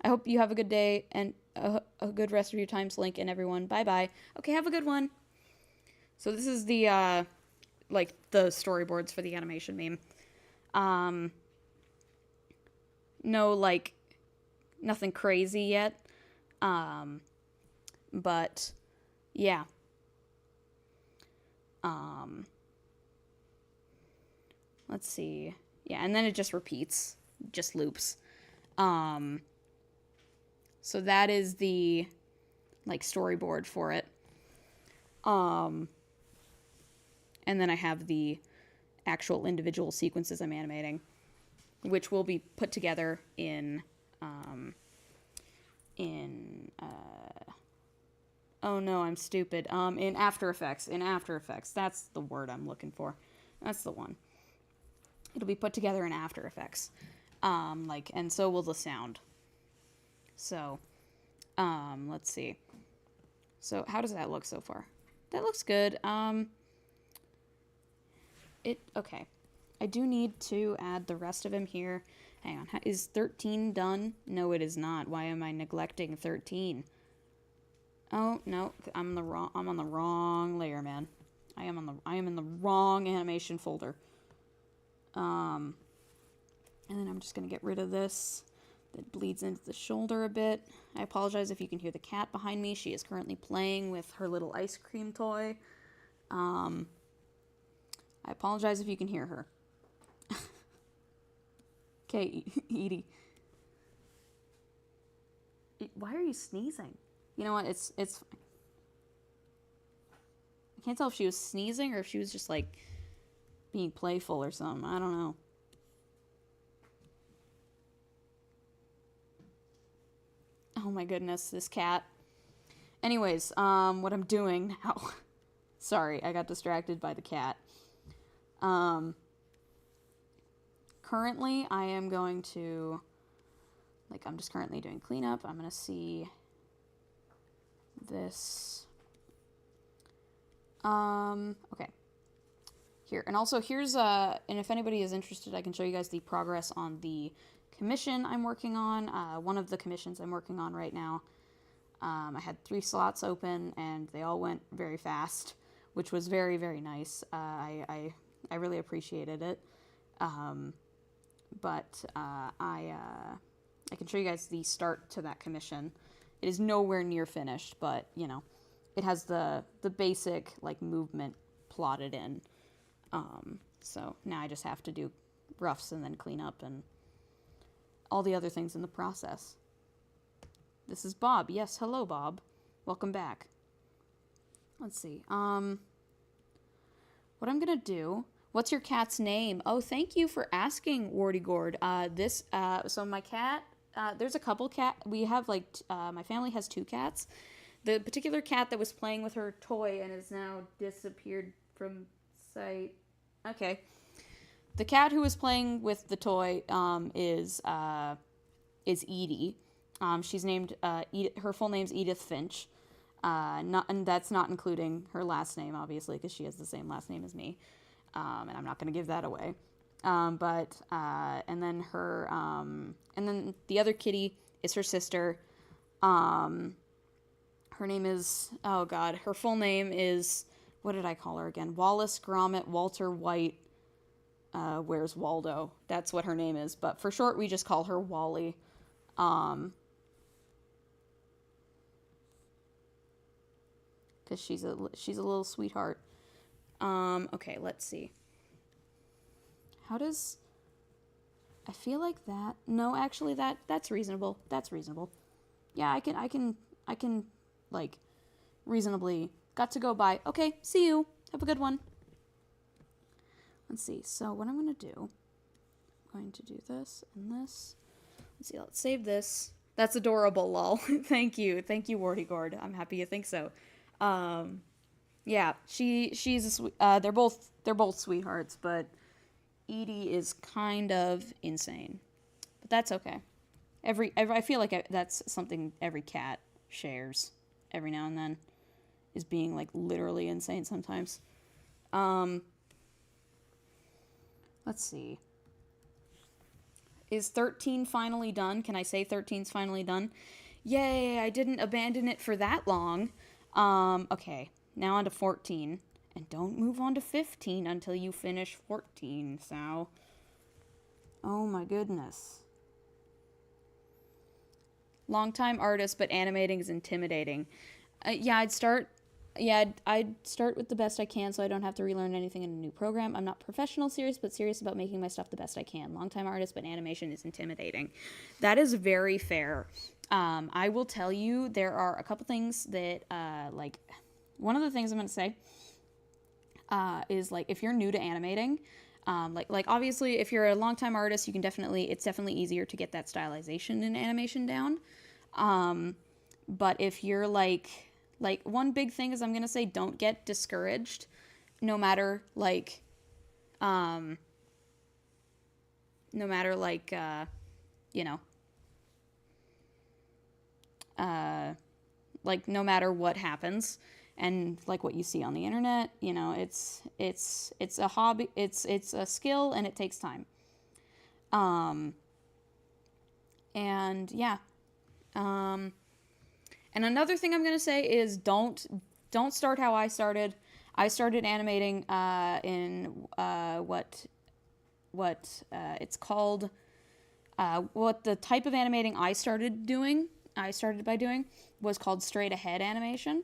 hope you have a good day and a good rest of your time, Slink, and everyone. Bye-bye. Okay, have a good one. So this is the, like, the storyboards for the animation meme. No, like, nothing crazy yet. But, yeah. Let's see. Yeah, and then it just repeats. Just loops. So that is the, like, storyboard for it. And then I have the actual individual sequences I'm animating, which will be put together in oh no, I'm stupid. In After Effects. In After Effects. That's the word I'm looking for. That's the one. It'll be put together in After Effects. Like, and so will the sound. So, let's see. So, how does that look so far? That looks good. Okay. I do need to add the rest of him here. Hang on. Is 13 done? No, it is not. Why am I neglecting 13? Oh, no. I'm on the wrong layer, man. I am in the wrong animation folder. And then I'm just going to get rid of this. That bleeds into the shoulder a bit. I apologize if you can hear the cat behind me. She is currently playing with her little ice cream toy. I apologize if you can hear her. Okay, Edie. Why are you sneezing? You know what? It's fine. I can't tell if she was sneezing or if she was just, like, being playful or something. I don't know. Oh my goodness, this cat. Anyways, what I'm doing now. Sorry, I got distracted by the cat. Currently, I am going to... Like, I'm just currently doing cleanup. I'm going to see this. Okay. here. And also here's, and if anybody is interested, I can show you guys the progress on the commission I'm working on. One of the commissions I'm working on right now. I had 3 slots open and they all went very fast, which was very, very nice. I really appreciated it. But I can show you guys the start to that commission. It is nowhere near finished, but, you know, it has the basic, like, movement plotted in. So now I just have to do roughs and then clean up and all the other things in the process. This is Bob. Yes, hello, Bob. Welcome back. Let's see. What I'm gonna do... What's your cat's name? Oh, thank you for asking, Wardy Gord. So my cat... there's a couple cat... We have, like... my family has 2 cats. The particular cat that was playing with her toy and has now disappeared from sight... Okay. The cat who was playing with the toy is Edie. She's named her full name's Edith Finch. And that's not including her last name, obviously, because she has the same last name as me. And I'm not going to give that away. And then the other kitty is her sister. Her name is, oh God, her full name is, what did I call her again? Wallace Gromit Walter White. Where's Waldo? That's what her name is. But for short, we just call her Wally. Because she's a little sweetheart. Okay, let's see. How does... I feel like that... No, actually, that's reasonable. That's reasonable. Yeah, I can, like, reasonably... Got to go by. Okay, see you. Have a good one. Let's see. So, what I'm going to do... I'm going to do this and this. Let's see, let's save this. That's adorable, lol. Thank you. Thank you, Wardy Gord. I'm happy you think so. Yeah, she's they're both sweethearts, but Edie is kind of insane. But that's okay. I feel like that's something every cat shares every now and then, is being like literally insane sometimes. Let's see. Is 13 finally done? Can I say 13's finally done? Yay, I didn't abandon it for that long. Okay, now on to 14. And don't move on to 15 until you finish 14, Sal. Oh my goodness. Longtime artist, but animating is intimidating. I'd start with the best I can so I don't have to relearn anything in a new program. I'm not professional serious, but serious about making my stuff the best I can. Longtime artist, but animation is intimidating. That is very fair. I will tell you, there are a couple things that, like, one of the things I'm going to say is, like, if you're new to animating, like obviously, if you're a longtime artist, it's definitely easier to get that stylization and animation down. But if you're, like, one big thing is I'm going to say don't get discouraged, no matter, like, you know, like, no matter what happens and, like, what you see on the internet, you know, it's a hobby, it's a skill, and it takes time. And yeah. And another thing I'm going to say is don't start how I started. I started animating in what it's called, what the type of animating I started by doing was called straight ahead animation.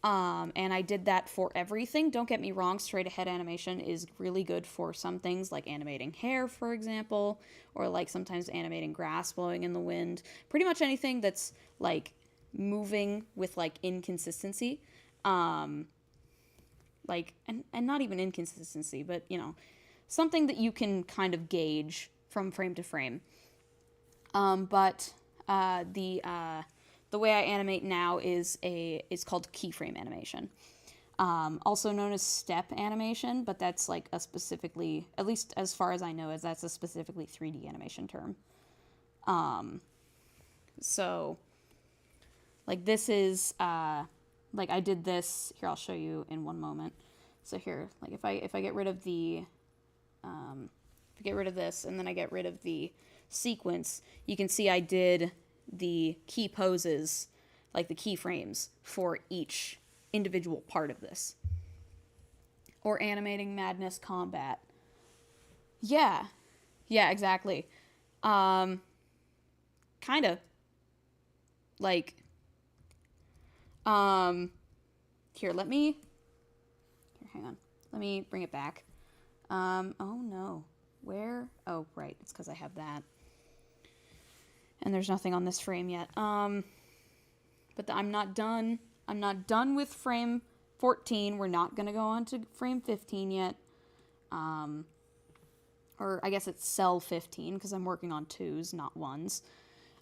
And I did that for everything. Don't get me wrong, straight ahead animation is really good for some things, like animating hair, for example, or like sometimes animating grass blowing in the wind. Pretty much anything that's like moving with like inconsistency. Like, and not even inconsistency, but, you know, something that you can kind of gauge from frame to frame. But the way I animate now is called keyframe animation, also known as step animation, but that's like a specifically, at least as far as I know, that's a specifically 3D animation term. So, like, this is, like, I did this, here, I'll show you in one moment. So here, like if I get rid of the, if I get rid of this and then I get rid of the sequence, you can see I did the key poses, like the keyframes for each individual part of this. Or animating madness combat. Yeah. Yeah, exactly. Kind of. Like, here, hang on. Let me bring it back. Oh no. Where? Oh, right. It's because I have that. And there's nothing on this frame yet. But I'm not done. I'm not done with frame 14. We're not going to go on to frame 15 yet. Or I guess it's cell 15 because I'm working on 2s, not 1s.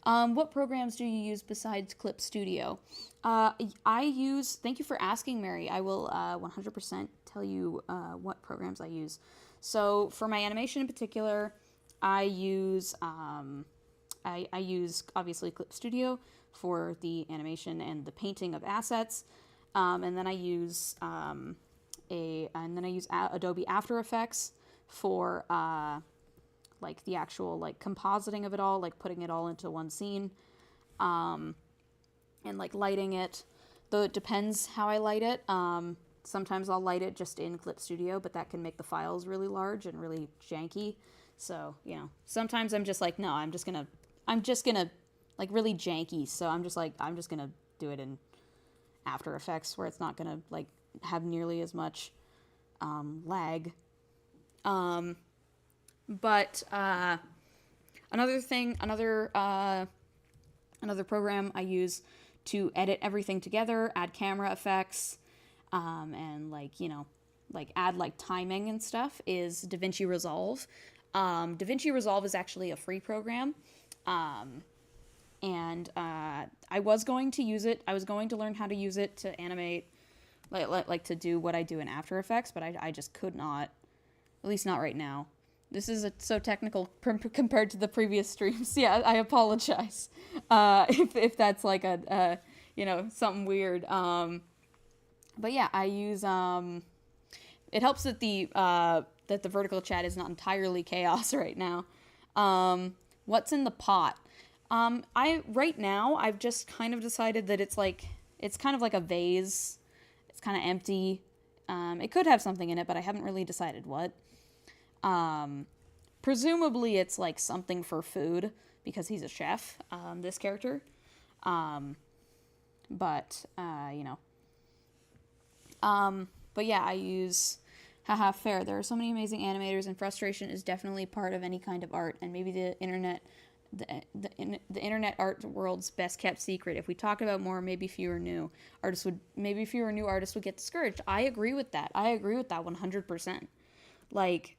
What programs do you use besides Clip Studio? Thank you for asking, Mary. I will 100% tell you what programs I use. So for my animation in particular, I use I use obviously Clip Studio for the animation and the painting of assets, and then I use Adobe After Effects for like the actual like compositing of it all, like putting it all into one scene, and like lighting it. Though it depends how I light it. Sometimes I'll light it just in Clip Studio, but that can make the files really large and really janky. So, you know, sometimes I'm just like, no, I'm just gonna like really janky. So I'm just gonna do it in After Effects where it's not gonna like have nearly as much lag. But another program I use to edit everything together, add camera effects, and like, you know, like add like timing and stuff is DaVinci Resolve. DaVinci Resolve is actually a free program. And I was going to use it. I was going to learn how to use it to animate, like to do what I do in After Effects, but I just could not, at least not right now. This is so technical compared to the previous streams. Yeah, I apologize if that's like a you know, something weird. But yeah, I use it helps that the vertical chat is not entirely chaos right now. What's in the pot? Right now I've just kind of decided that it's kind of like a vase. It's kind of empty. It could have something in it, but I haven't really decided what. Presumably it's like something for food because he's a chef, this character. But you know. But yeah, I use, haha, fair. There are so many amazing animators, and frustration is definitely part of any kind of art, and maybe the internet art world's best kept secret. If we talked about more, maybe fewer new artists would get discouraged. I agree with that. 100%. Like,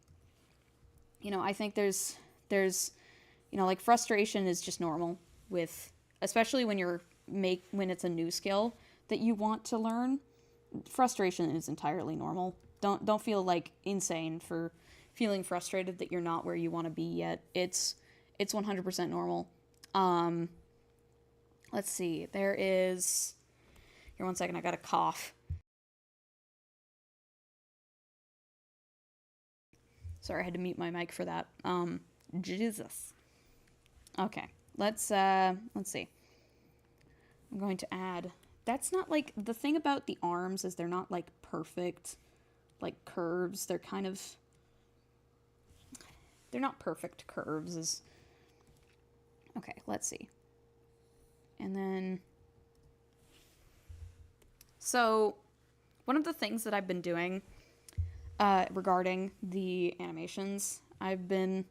you know, I think there's, you know, like frustration is just normal with, especially when when it's a new skill that you want to learn. Frustration is entirely normal. Don't feel like insane for feeling frustrated that you're not where you want to be yet. It's 100% normal. Let's see. There is, here, 1 second, I got a cough. Sorry, I had to mute my mic for that. Jesus. Okay, let's see. I'm going to add, that's not like, the thing about the arms is they're not like perfect, like curves. They're not perfect curves. Okay, let's see. And then, so one of the things that I've been doing regarding the animations I've been,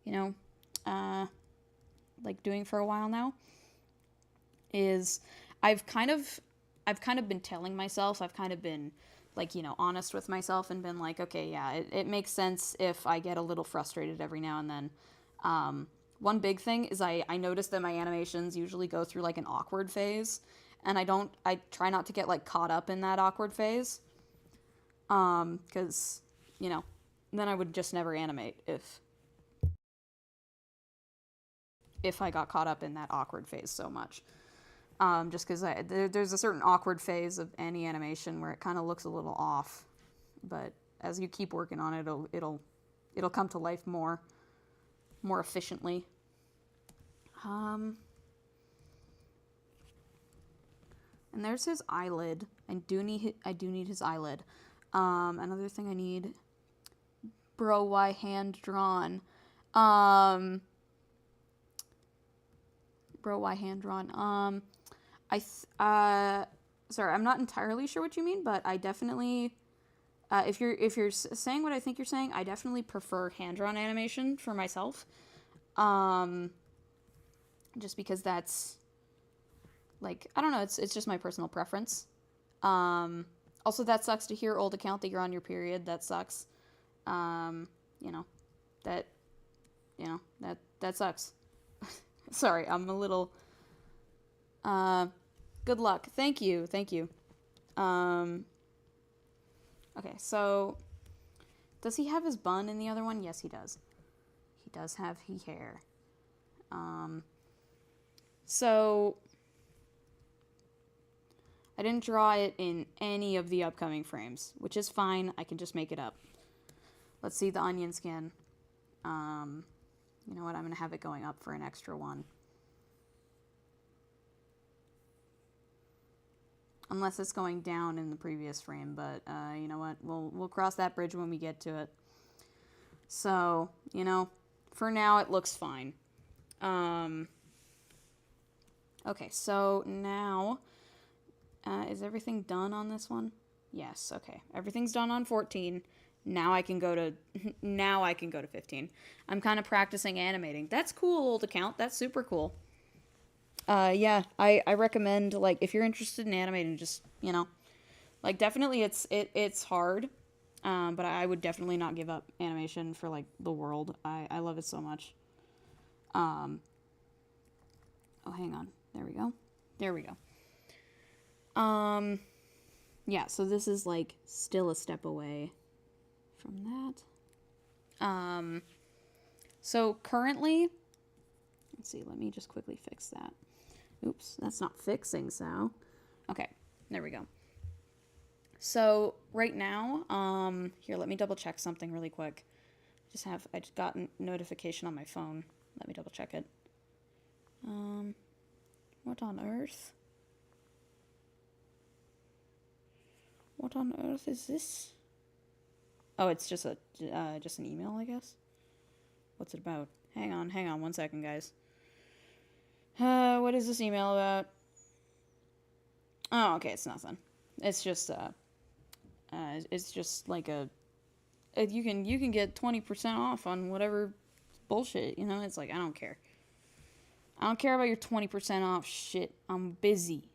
you know, like doing for a while now is I've kind of been telling myself, I've kind of been like, you know, honest with myself and been like, okay, yeah, it makes sense if I get a little frustrated every now and then. One big thing is I notice that my animations usually go through like an awkward phase, and I try not to get like caught up in that awkward phase. Because, you know, then I would just never animate if I got caught up in that awkward phase so much. Just because there's a certain awkward phase of any animation where it kind of looks a little off. but as you keep working on it, it'll come to life more efficiently. And there's his eyelid. I do need his eyelid. Another thing I need, bro, why hand drawn? Bro, why hand drawn? Sorry, I'm not entirely sure what you mean, but I definitely, if you're saying what I think you're saying, I definitely prefer hand drawn animation for myself. Just because that's, like, I don't know, it's just my personal preference. Also, that sucks to hear, old account, that you're on your period. That sucks. That sucks. Sorry, I'm a little, good luck. Thank you. Okay, so, does he have his bun in the other one? Yes, he does. He does have hair. So, I didn't draw it in any of the upcoming frames, which is fine. I can just make it up. Let's see the onion skin. You know what? I'm going to have it going up for an extra one. Unless it's going down in the previous frame, but you know what? We'll cross that bridge when we get to it. So, you know, for now it looks fine. Okay, so now, is everything done on this one? Yes, okay. Everything's done on 14. Now I can go to 15. I'm kind of practicing animating. That's cool, old account. That's super cool. Yeah, I recommend, like, if you're interested in animating, just, you know, like, definitely it's hard, but I would definitely not give up animation for, like, the world. I love it so much. Oh, hang on. There we go. Yeah, so this is, like, still a step away from that. So currently, let's see, let me just quickly fix that. Oops, that's not fixing, so. Okay, there we go. So right now, here, let me double check something really quick. I just got a notification on my phone. Let me double check it. What on earth? What on earth is this? Oh, it's just an email, I guess. What's it about? Hang on 1 second, guys. What is this email about? Oh, okay, it's nothing. It's just like you can get 20% off on whatever bullshit, you know? It's like, I don't care. I don't care about your 20% off shit. I'm busy.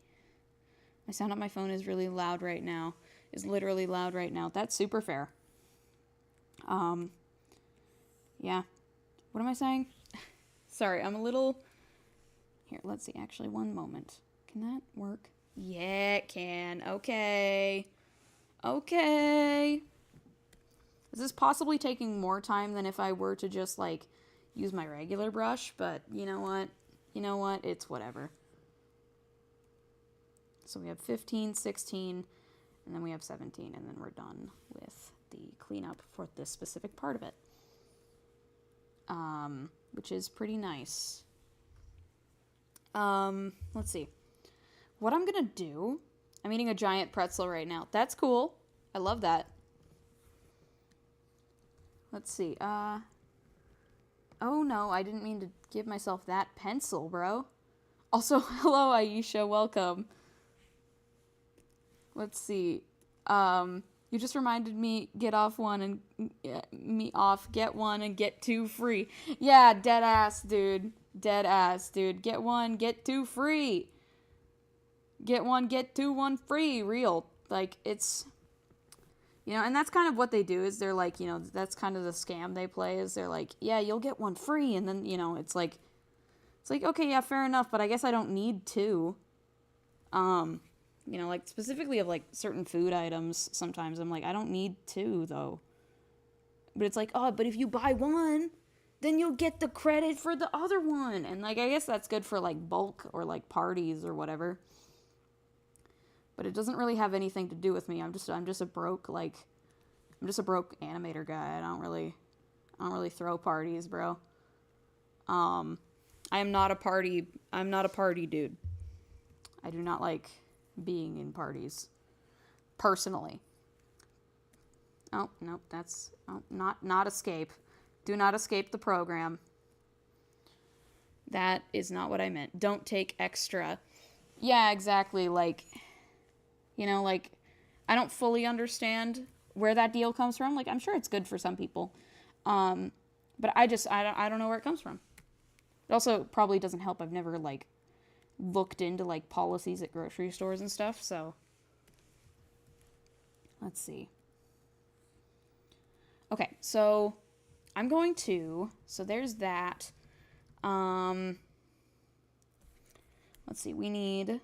My sound on my phone is really loud right now. Is literally loud right now. That's super fair. Yeah. What am I saying? Sorry, I'm a little... Here, let's see. Actually, one moment. Can that work? Yeah, it can. Okay. This is possibly taking more time than if I were to just, like, use my regular brush, but you know what? It's whatever. So we have 15, 16, and then we have 17, and then we're done with the cleanup for this specific part of it. Which is pretty nice. Let's see. What I'm gonna do... I'm eating a giant pretzel right now. That's cool. I love that. Let's see. Oh no, I didn't mean to give myself that pencil, bro. Also, hello, Aisha. Welcome. Let's see. You just reminded me, get one and get two free. Yeah, dead ass, dude. Get one, get two free. Get one, get two, one free. Real. Like, it's... You know, and that's kind of what they do, is they're like, you know, that's kind of the scam they play, is they're like, yeah, you'll get one free, and then, you know, it's like, okay, yeah, fair enough, but I guess I don't need two. You know, like, specifically of, like, certain food items, sometimes I'm like, I don't need two, though. But it's like, oh, but if you buy one, then you'll get the credit for the other one. And, like, I guess that's good for, like, bulk or, like, parties or whatever. But it doesn't really have anything to do with me. I'm just a broke, like, I'm just a broke animator guy. I don't really throw parties, bro. I'm not a party dude. I do not like being in parties. Personally. Oh, nope, that's not escape. Do not escape the program. That is not what I meant. Don't take extra. Yeah, exactly. Like, like, I don't fully understand where that deal comes from. Like, I'm sure it's good for some people. But I don't know where it comes from. It also probably doesn't help. I've never, like, looked into, like, policies at grocery stores and stuff, so. Let's see. Okay, so I'm going to, so there's that. Let's see, we need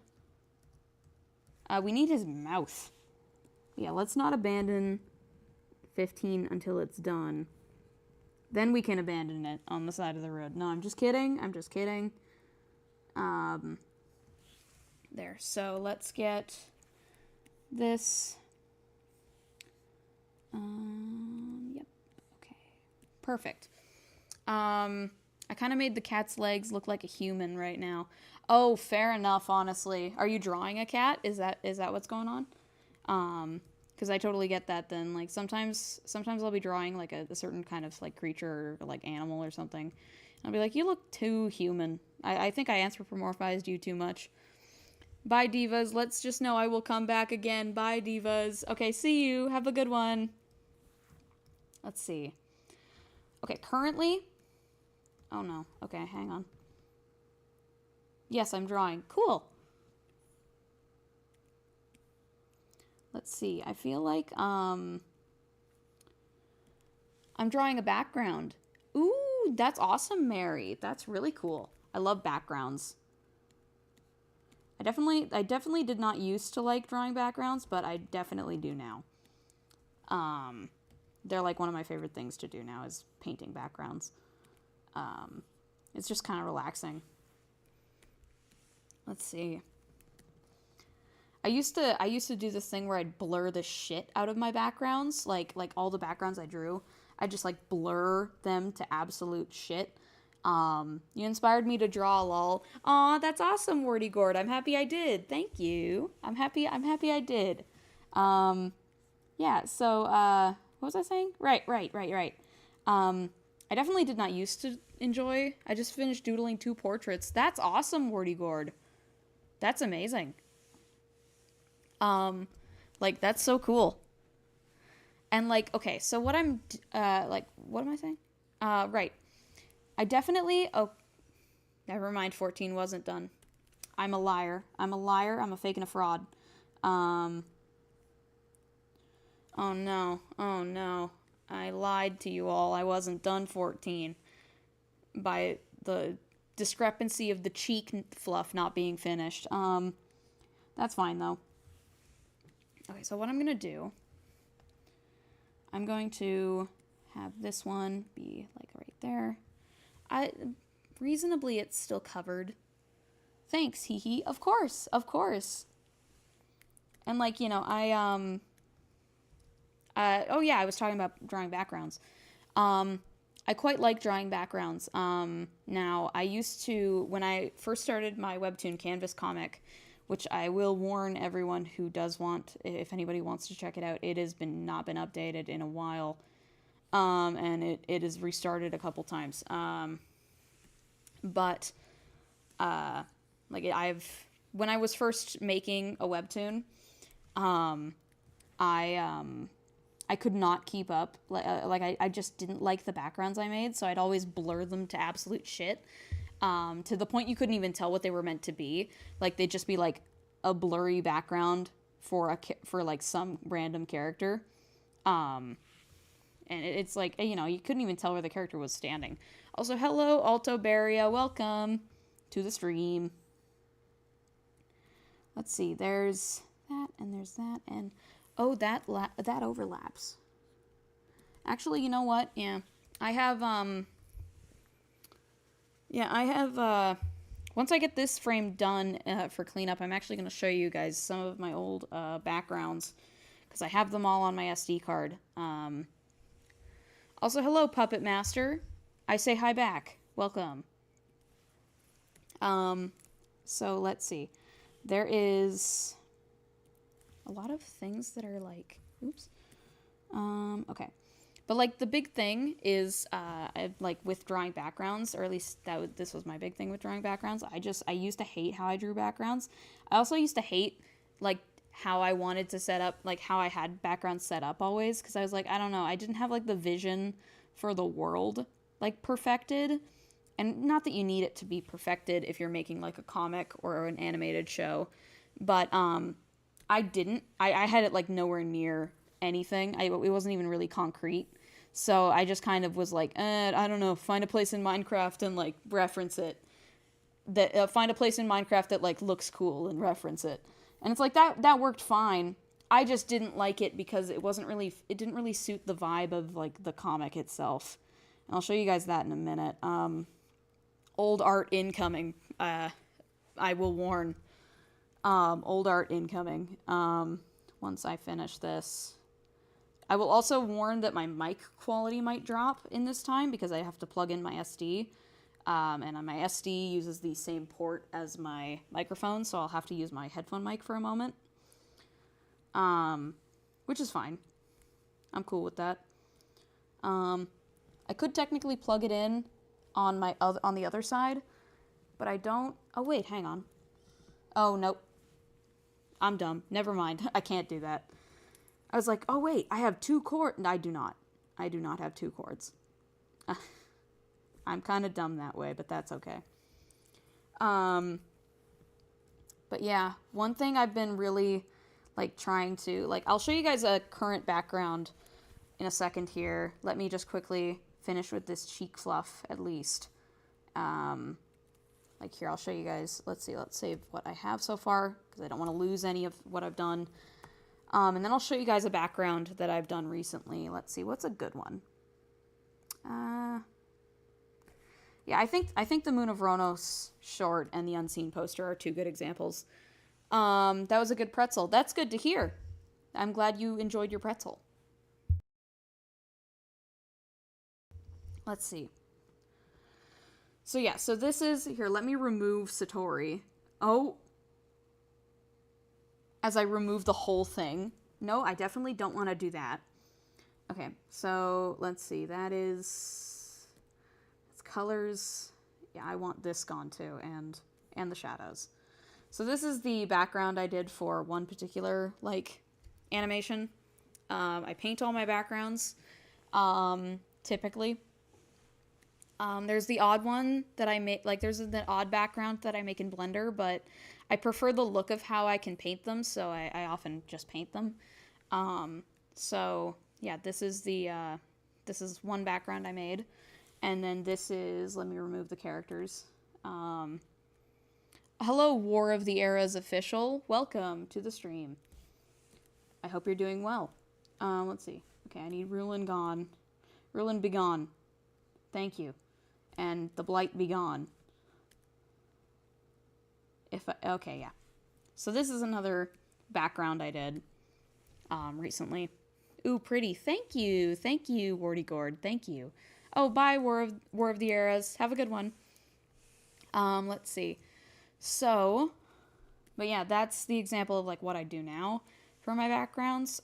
his mouth. Yeah, let's not abandon 15 until it's done. Then we can abandon it on the side of the road. No, I'm just kidding. There, so let's get this. Yep, okay. Perfect. I kind of made the cat's legs look like a human right now. Oh, fair enough, honestly. Are you drawing a cat? Is that what's going on? Because I totally get that then. Like, sometimes I'll be drawing, like, a certain kind of, like, creature or, like, animal or something. And I'll be like, you look too human. I think I anthropomorphized you too much. Bye, divas. Let's just know I will come back again. Bye, divas. Okay, see you. Have a good one. Let's see. Okay, currently... Oh, no. Okay, hang on. Yes, I'm drawing. Cool. Let's see. I feel like, I'm drawing a background. Ooh, that's awesome, Mary. That's really cool. I love backgrounds. I definitely did not used to like drawing backgrounds, but I definitely do now. They're like one of my favorite things to do now is painting backgrounds. It's just kind of relaxing. Let's see. I used to do this thing where I'd blur the shit out of my backgrounds, like all the backgrounds I drew. I just like blur them to absolute shit. You inspired me to draw, lol. Aw, that's awesome, Wordy Gourd. I'm happy I did. Thank you. I'm happy I did. Yeah, so, what was I saying? Right. I definitely did not used to enjoy. I just finished doodling 2 portraits. That's awesome, Wordy Gourd. That's amazing. Like, that's so cool. And, like, okay, so what I'm, what am I saying? Right. I definitely, oh, never mind, 14 wasn't done. I'm a liar. I'm a fake and a fraud. Oh no. I lied to you all. I wasn't done 14 by the discrepancy of the cheek fluff not being finished. That's fine though. Okay, so what I'm gonna do, I'm going to have this one be like right there. Reasonably it's still covered. Thanks, hee hee. Of course. And like, oh yeah, I was talking about drawing backgrounds. I quite like drawing backgrounds. Now, I used to, when I first started my Webtoon Canvas comic, which I will warn everyone who does want, if anybody wants to check it out, it has not been updated in a while. And it has restarted a couple times. But when I was first making a Webtoon, I could not keep up. I just didn't like the backgrounds I made, so I'd always blur them to absolute shit. To the point you couldn't even tell what they were meant to be. Like, they'd just be like a blurry background for like some random character. And it's like, you couldn't even tell where the character was standing. Also, hello, Alto Baria, welcome to the stream. Let's see, there's that, and there's that, and oh, that overlaps. Actually, you know what? Yeah, I have, once I get this frame done for cleanup, I'm actually going to show you guys some of my old backgrounds. because I have them all on my SD card. Also, hello, Puppet Master. I say hi back. Welcome. So let's see. There is a lot of things that are like, oops. Okay. But like the big thing is, like with drawing backgrounds, or at least this was my big thing with drawing backgrounds. I used to hate how I drew backgrounds. I also used to hate like how I wanted to set up, like how I had backgrounds set up always, because I was like, I don't know, I didn't have like the vision for the world like perfected. And not that you need it to be perfected if you're making like a comic or an animated show, but I didn't. I had it like nowhere near anything. It wasn't even really concrete. So I just kind of was like, I don't know, find a place in Minecraft and like reference it. Find a place in Minecraft that like looks cool and reference it. And it's like that worked fine. I just didn't like it because it didn't really suit the vibe of like the comic itself. And I'll show you guys that in a minute. Old art incoming. I will warn. Old art incoming. Once I finish this. I will also warn that my mic quality might drop in this time because I have to plug in my SD. And my SD uses the same port as my microphone, so I'll have to use my headphone mic for a moment. Which is fine. I'm cool with that. I could technically plug it in on the other side, but I don't. Oh wait, hang on. Oh nope. I'm dumb. Never mind. I can't do that. I was like, oh wait, I have 2 cords. I do not. I do not have 2 cords. I'm kind of dumb that way, but that's okay. But yeah, one thing I've been really like trying to like, I'll show you guys a current background in a second here. Let me just quickly finish with this cheek fluff at least. Like here, I'll show you guys. Let's see. Let's save what I have so far because I don't want to lose any of what I've done. And then I'll show you guys a background that I've done recently. Let's see, what's a good one? Yeah, I think the Moon of Ronos short and the Unseen poster are 2 good examples. That was a good pretzel. That's good to hear. I'm glad you enjoyed your pretzel. Let's see. So yeah, so this is, here, let me remove Satori. Oh. As I remove the whole thing. No, I definitely don't want to do that. Okay, so let's see. That is, it's colors. Yeah, I want this gone too, and the shadows. So this is the background I did for one particular like animation. I paint all my backgrounds, typically. There's the odd one that I make, like there's the odd background that I make in Blender, but I prefer the look of how I can paint them, so I often just paint them. So yeah, this is one background I made, and then this is, let me remove the characters. Hello, War of the Eras official. Welcome to the stream. I hope you're doing well. Let's see. Okay, I need Rulin gone. Rulin be gone. Thank you. And the blight be gone. Okay, yeah. So this is another background I did recently. Ooh, pretty. Thank you, Wardy Gord. Thank you. Oh, bye, War of the Eras. Have a good one. Let's see. So, but yeah, that's the example of like what I do now for my backgrounds.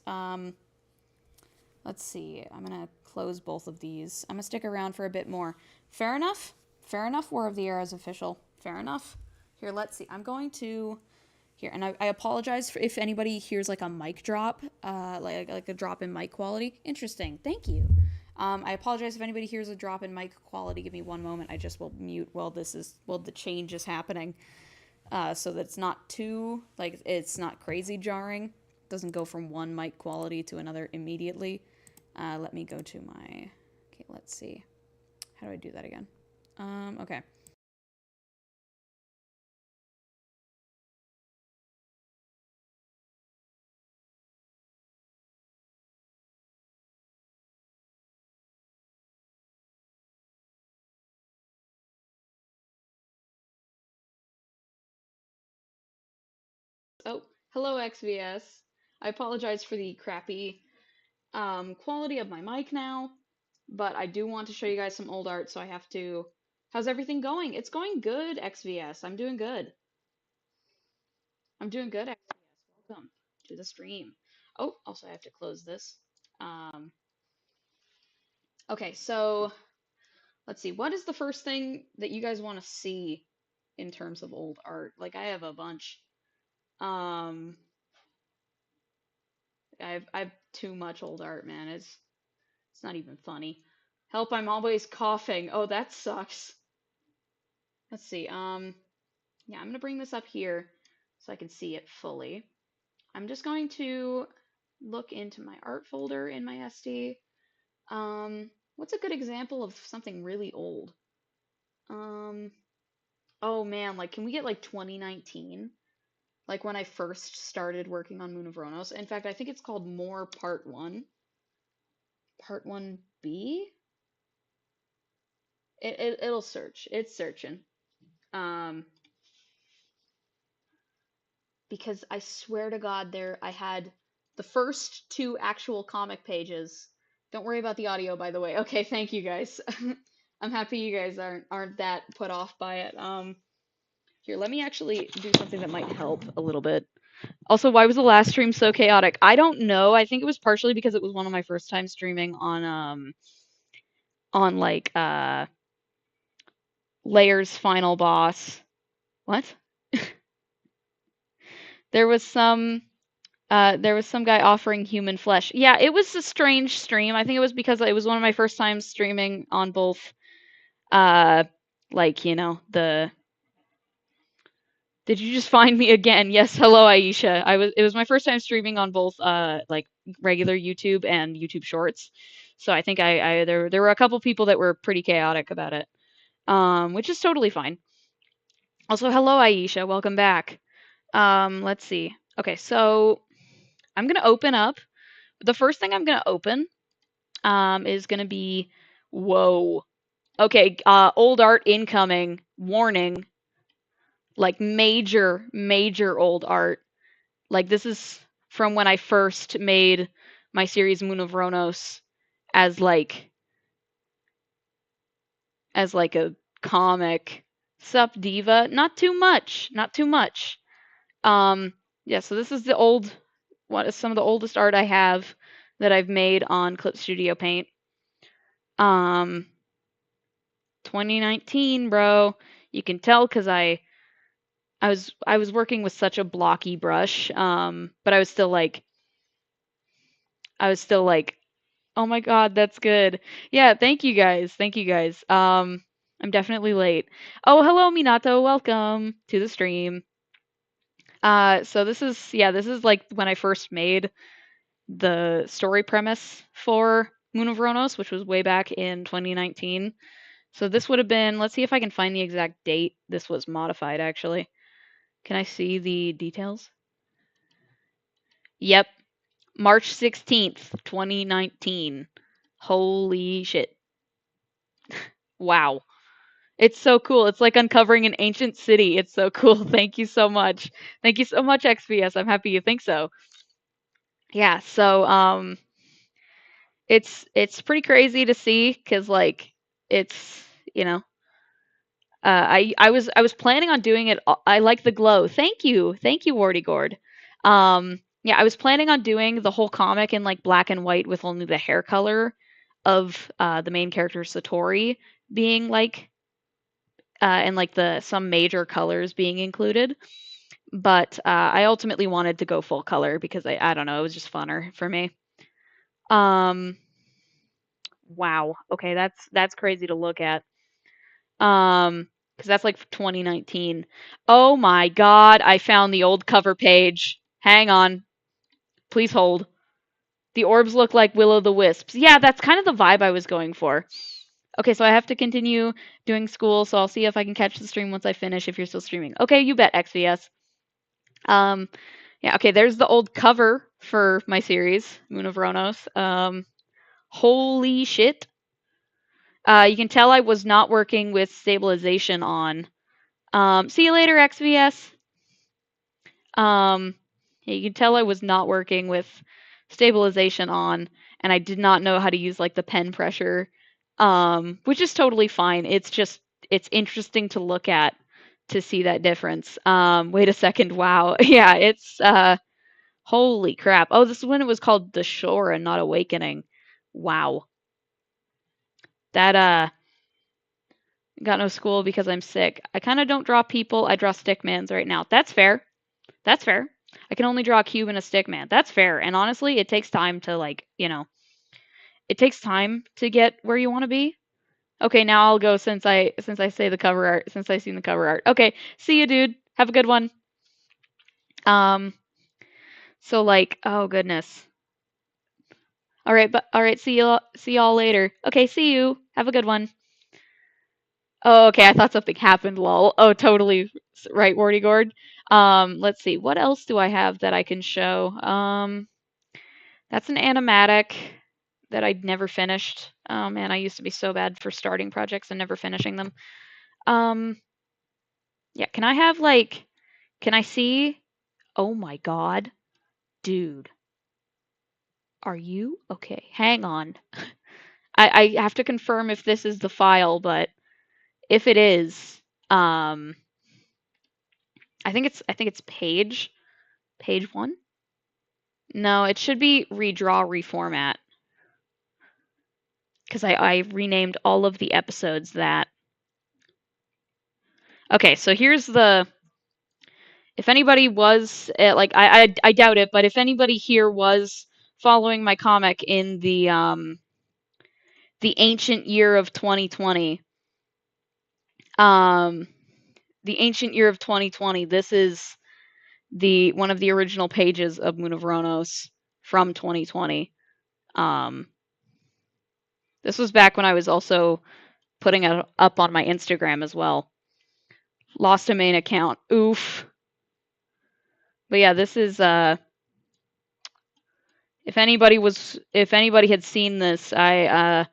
Let's see. I'm gonna close both of these. I'm gonna stick around for a bit more. Fair enough. Fair enough. War of the Eras official. Fair enough. Here, let's see. I'm going to here, and I apologize for if anybody hears like a mic drop, like a drop in mic quality. Interesting. Thank you. I apologize if anybody hears a drop in mic quality. Give me one moment. I just will mute while the change is happening, so that it's not too like it's not crazy jarring. It doesn't go from one mic quality to another immediately. Let me go to my. Okay, let's see. How do I do that again? Okay. Oh, hello XVS. I apologize for the crappy quality of my mic now, but I do want to show you guys some old art, so I have to. How's everything going? It's going good, XVS. I'm doing good. I'm doing good, XVS. Welcome to the stream. Oh, also I have to close this. Um, okay, so let's see. What is the first thing that you guys want to see in terms of old art? Like I have a bunch. Um, I've too much old art, man. It's not even funny. Help, I'm always coughing. Oh, that sucks. Let's see. Yeah, I'm gonna bring this up here so I can see it fully. I'm just going to look into my art folder in my SD. What's a good example of something really old? Oh man, like can we get like 2019? Like when I first started working on Moon of Ronos. In fact, I think it's called More Part 1. Part 1B? It'll search. It's searching. Um, because I swear to God, I had the first 2 actual comic pages. Don't worry about the audio, by the way. Okay, thank you guys. I'm happy you guys aren't that put off by it. Here, let me actually do something that might help a little bit. Also, why was the last stream so chaotic? I don't know. I think it was partially because it was one of my first time streaming on like Layers Final Boss. What? There was some guy offering human flesh. Yeah, it was a strange stream. I think it was because it was one of my first times streaming on both like, you know, the Did you just find me again? Yes, hello Aisha. It was my first time streaming on both like regular YouTube and YouTube Shorts. So I think there were a couple people that were pretty chaotic about it. Which is totally fine. Also, hello Aisha, welcome back. Let's see. Okay, so I'm gonna open up. The first thing I'm gonna open is gonna be whoa. Okay, old art incoming. Warning. Like major old art. Like this is from when I first made my series Moon of Ronos as like a comic. Sup Diva? Not too much. Not too much. Yeah, so this is what is some of the oldest art I have that I've made on Clip Studio Paint. 2019, bro. You can tell because I was working with such a blocky brush, but I was still like, oh my God, that's good. Yeah, thank you guys. Thank you guys. I'm definitely late. Oh, hello, Minato. Welcome to the stream. So this is like when I first made the story premise for Moon of Ronos, which was way back in 2019. So this would have been, let's see if I can find the exact date this was modified, actually. Can I see the details? Yep, March 16th, 2019. Holy shit. Wow. It's so cool. It's like uncovering an ancient city. It's so cool. Thank you so much. Thank you so much, XVS. I'm happy you think so. Yeah, so it's pretty crazy to see because like it's you know I was planning on doing it. I like the glow. Thank you, Wardy Gord. Yeah, I was planning on doing the whole comic in like black and white with only the hair color of the main character Satori being like and like the some major colors being included. But I ultimately wanted to go full color because I don't know, it was just funner for me. Um, wow. Okay, that's crazy to look at. Because that's like 2019. Oh my God, I found the old cover page. Hang on. Please hold. The orbs look like Will-o'-the-wisps. Yeah, that's kind of the vibe I was going for. Okay, so I have to continue doing school, so I'll see if I can catch the stream once I finish if you're still streaming. Okay, you bet, XVS. Yeah, okay, there's the old cover for my series, Moon of Ronos. Holy shit. You can tell I was not working with stabilization on. See you later, XVS. Um, You can tell I was not working with stabilization on, and I did not know how to use like the pen pressure, which is totally fine. It's interesting to look at to see that difference. Wait a second. Wow. Yeah, it's holy crap. Oh, this is when it was called The Shore and not Awakening. Wow. That got no school because I'm sick. I kind of don't draw people. I draw stickmans right now. That's fair. That's fair. I can only draw a cube and a stickman. That's fair. And honestly, it takes time to like, it takes time to get where you want to be. Okay, now I'll go since I say the cover art, since I seen the cover art. Okay, see you, dude. Have a good one. Um, so like, oh goodness. All right, see y'all later. Okay, see you. Have a good one. Oh, okay, I thought something happened, lol. Oh, totally right, Wardy Gord. Let's see. What else do I have that I can show? That's an animatic that I'd never finished. Oh man, I used to be so bad for starting projects and never finishing them. Um, yeah, can I have like, can I see? Oh my God, dude, are you okay? Hang on. I have to confirm if this is the file, but if it is, um, I think it's page one. No, it should be redraw, reformat, because I renamed all of the episodes that. Okay, so here's the. If anybody was like, I doubt it, but if anybody here was following my comic in the ancient year of 2020, um, the ancient year of 2020, this is the one of the original pages of Moon of Ronos from 2020. Um, this was back when I was also putting it up on my Instagram as well. Lost a main account. Oof. But yeah, this is if anybody had seen this, I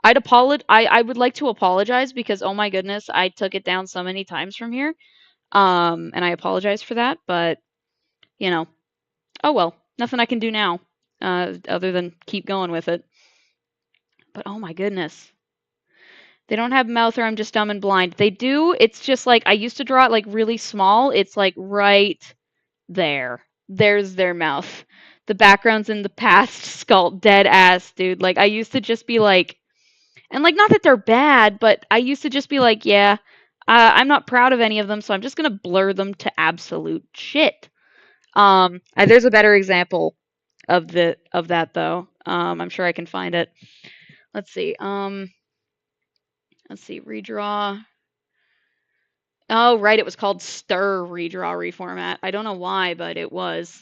would like to apologize because oh my goodness, I took it down so many times from here. And I apologize for that, but you know, oh well, nothing I can do now, other than keep going with it. But oh my goodness. They don't have mouth or I'm just dumb and blind. They do. It's just like I used to draw it like really small. It's like right there. There's their mouth. The background's in the past, sculpt dead ass, dude. Like I used to just be like, and like not that they're bad, but I used to just be like, yeah, I'm not proud of any of them, so I'm just gonna blur them to absolute shit. There's a better example of that though. I'm sure I can find it. Let's see. Let's see. Redraw. Oh, right. It was called Stir Redraw Reformat. I don't know why, but it was.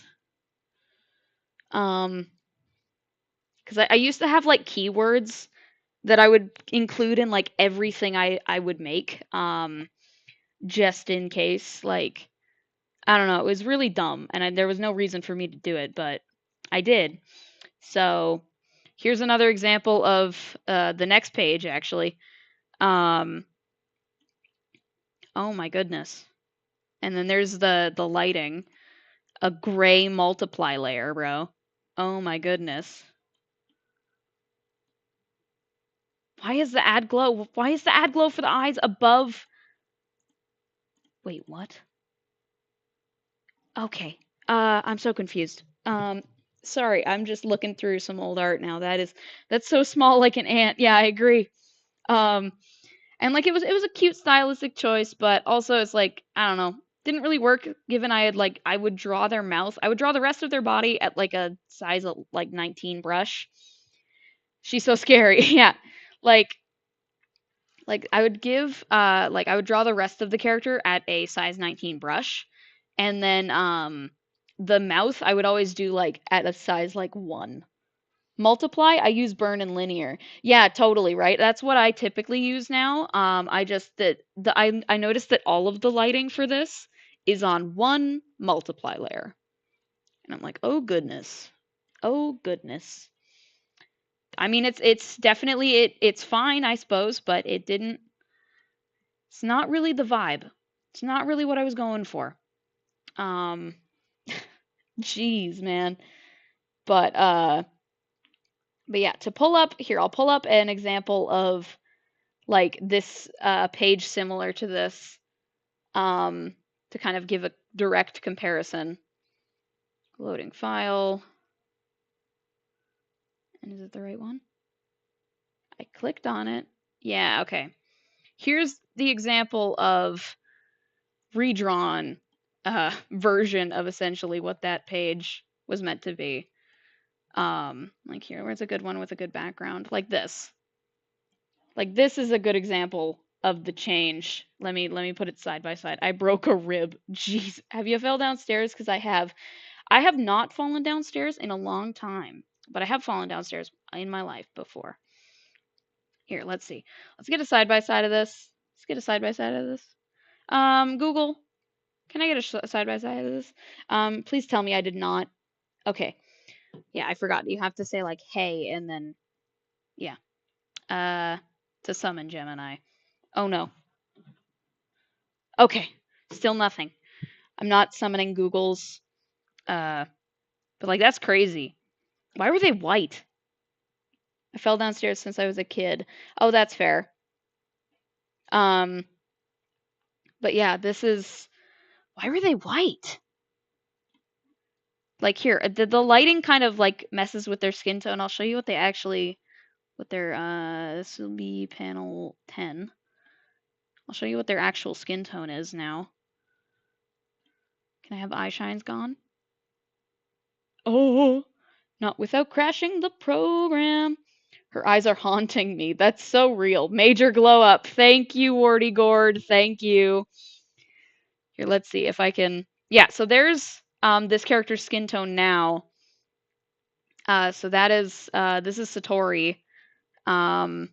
Um, because I used to have like keywords that I would include in like everything I would make. Just in case. Like, I don't know. It was really dumb, and there was no reason for me to do it, but I did. So here's another example of the next page, actually. Um, oh my goodness. And then there's the lighting. A gray multiply layer, bro. Oh my goodness. Why is the add glow? Why is the add glow for the eyes above? Wait, what? Okay. I'm so confused. Sorry, I'm just looking through some old art now. That's so small like an ant. Yeah, I agree. Um, and like it was a cute stylistic choice, but also it's like, I don't know, didn't really work given I would draw their mouth. I would draw the rest of their body at like a size of like 19 brush. She's so scary. Yeah. Like I would give like I would draw the rest of the character at a size 19 brush, and then the mouth I would always do like at a size like 1. Multiply, I use burn and linear. Yeah, totally, right? That's what I typically use now. I just that the I noticed that all of the lighting for this is on one multiply layer. And I'm like, "Oh goodness. Oh goodness." I mean, it's definitely it's fine, I suppose, but it's not really the vibe. It's not really what I was going for. Um Jeez, man. But yeah, to pull up here, I'll pull up an example of like this page similar to this to kind of give a direct comparison. Loading file. And is it the right one? I clicked on it. Yeah, okay. Here's the example of redrawn version of essentially what that page was meant to be. Like here, where's a good one with a good background? Like this. Like this is a good example of the change. Let me put it side by side. I broke a rib. Jeez. Have you fell downstairs? Because I have. I have not fallen downstairs in a long time, but I have fallen downstairs in my life before. Here, let's see. Let's get a side by side of this. Let's get a side by side of this. Google, can I get a side by side of this? Please tell me I did not. Okay. Yeah, I forgot. You have to say like hey and then yeah. To summon Gemini. Oh no. Okay. Still nothing. I'm not summoning Google's but like that's crazy. Why were they white? I fell downstairs since I was a kid. Oh, that's fair. But yeah, this is why were they white? Like here, the lighting kind of like messes with their skin tone. I'll show you what they actually what their this will be panel 10. I'll show you what their actual skin tone is now. Can I have eye shines gone? Oh, not without crashing the program. Her eyes are haunting me. That's so real. Major glow up. Thank you, Wardy Gord. Thank you. Here, let's see if I can. Yeah, so there's this character's skin tone now. So that is this is Satori. And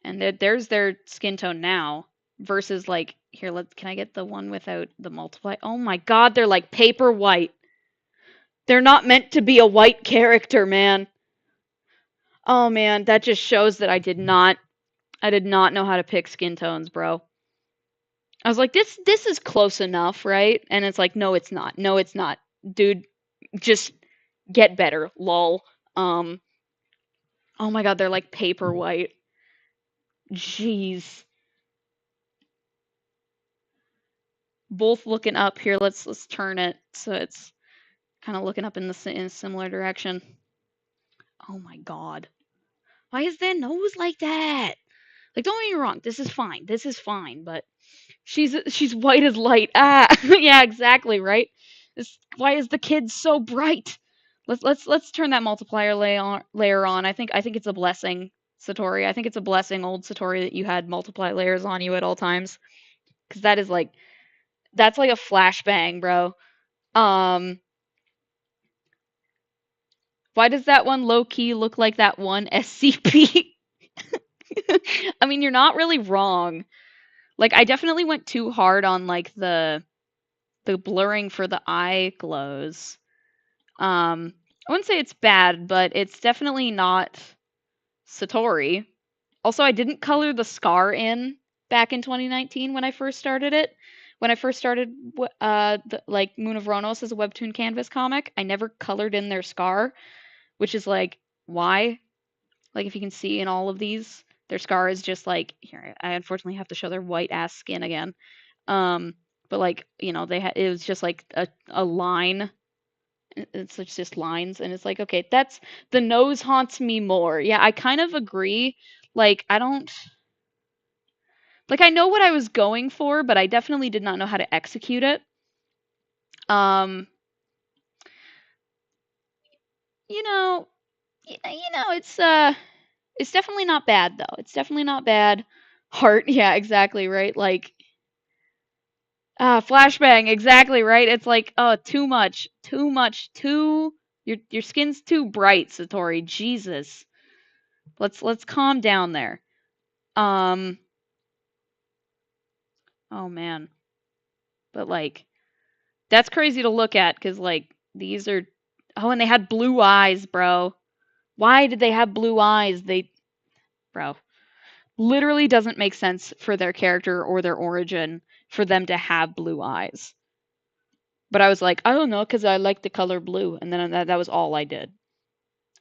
there's their skin tone now versus like here. Can I get the one without the multiply? Oh my God, they're like paper white. They're not meant to be a white character, man. Oh man, that just shows that I did not know how to pick skin tones, bro. I was like, this is close enough, right? And it's like, no, it's not. No, it's not. Dude, just get better, lol. Oh my God, they're like paper white. Jeez. Both looking up here. Let's turn it so it's kind of looking up in a similar direction. Oh my God. Why is their nose like that? Like, don't get me wrong, this is fine. This is fine, but she's white as light. Ah, yeah, exactly, right? Why is the kid so bright? Let's turn that multiplier layer on. I think it's a blessing, Satori. I think it's a blessing, old Satori, that you had multiply layers on you at all times, because that's like a flashbang, bro. Why does that one low key look like that one SCP? I mean, you're not really wrong. Like, I definitely went too hard on like the blurring for the eye glows. I wouldn't say it's bad, but it's definitely not Satori. Also, I didn't color the scar in back in 2019 when I first started it. When I first started like Moon of Ronos as a webtoon canvas comic, I never colored in their scar, which is like why? Like if you can see in all of these, their scar is just like here. I unfortunately have to show their white ass skin again. But like it was just like a line. It's just lines, and it's like okay, that's the nose haunts me more. Yeah, I kind of agree. Like I don't like I know what I was going for, but I definitely did not know how to execute it. You know, it's definitely not bad though. It's definitely not bad. Heart, yeah, exactly, right? Like flashbang, exactly, right? It's like, oh, too much, your skin's too bright, Satori. Jesus. Let's calm down there. Oh man. But like that's crazy to look at cuz like these are oh, and they had blue eyes, bro. Why did they have blue eyes? Bro, literally doesn't make sense for their character or their origin for them to have blue eyes. But I was like, I don't know, because I like the color blue. And then that was all I did.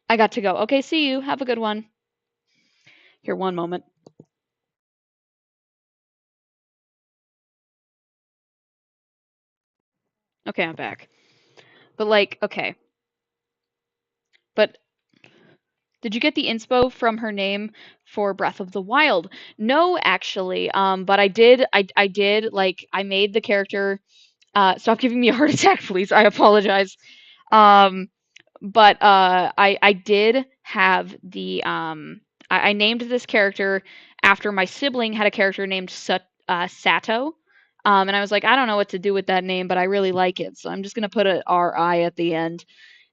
I got to go. Okay, see you. Have a good one. Here, one moment. Okay, I'm back. But like, okay. But did you get the inspo from her name for Breath of the Wild? No, actually. But I did like I made the character stop giving me a heart attack, please. I apologize. Um but I did have the I named this character after my sibling had a character named Sato. And I was like, I don't know what to do with that name, but I really like it, so I'm just gonna put a R-I at the end.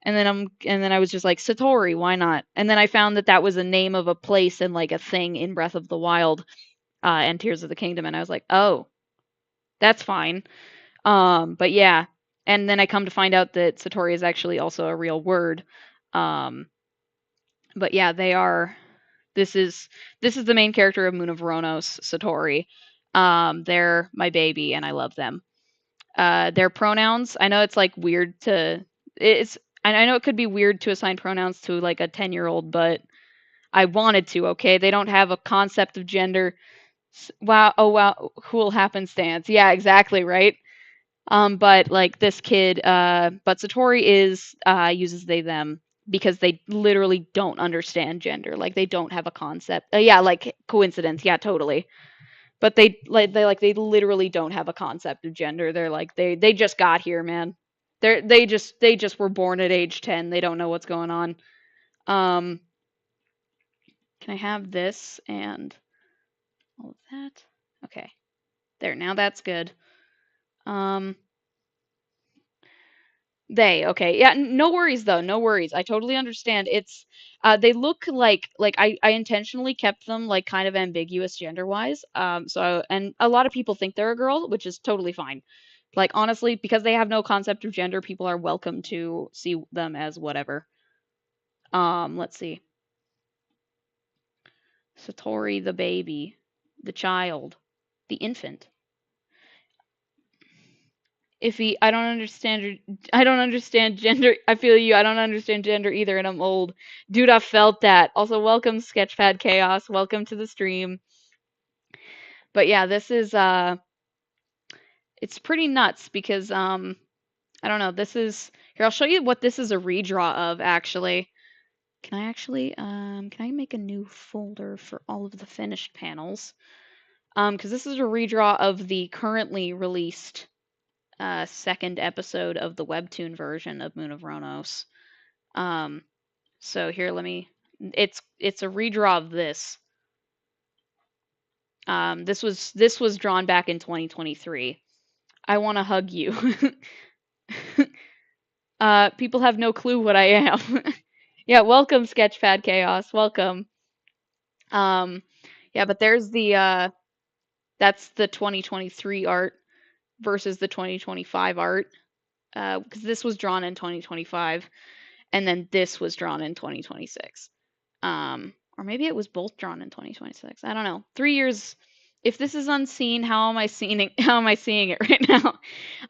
And then I was just like Satori, why not? And then I found that that was a name of a place and like a thing in Breath of the Wild and Tears of the Kingdom, and I was like, oh, that's fine. But yeah, and then I come to find out that Satori is actually also a real word. Um, but yeah, they are. This is this is the main character of Moon of Voronos, Satori. They're my baby, and I love them. Their pronouns. I know it's like weird to. It's. I know it could be weird to assign pronouns to like a 10-year-old, but I wanted to. Okay, they don't have a concept of gender. Wow. Oh wow. Cool happenstance. Yeah, exactly. Right. But like this kid, but Satori is uses they them because they literally don't understand gender. Like they don't have a concept. Yeah, like coincidence. Yeah, totally. But they literally don't have a concept of gender. They're like they just got here, man. They just were born at age 10. They don't know what's going on. Um, can I have this and all of that? Okay. There. Now that's good. Um, okay. Yeah, no worries though. No worries. I totally understand. It's they look like I intentionally kept them like kind of ambiguous gender-wise. So and a lot of people think they're a girl, which is totally fine. Like honestly, because they have no concept of gender, people are welcome to see them as whatever. Let's see. Satori the baby, the child, the infant. Iffy, I don't understand gender. I feel you. I don't understand gender either, and I'm old. Dude, I felt that. Also, welcome Sketchpad Chaos. Welcome to the stream. But yeah, this is it's pretty nuts because I don't know. This is here. I'll show you what this is a redraw of. Actually, can I make a new folder for all of the finished panels? Because this is a redraw of the currently released second episode of the webtoon version of Moon of Ronos. Um, so here, let me. It's a redraw of this. This was drawn back in 2023. I want to hug you. People have no clue what I am. Yeah, welcome Sketchpad Chaos. Welcome. Um, yeah, but there's the that's the 2023 art versus the 2025 art. Because this was drawn in 2025, and then this was drawn in 2026. Or maybe it was both drawn in 2026. I don't know. 3 years. If this is unseen, how am I seeing it? How am I seeing it right now?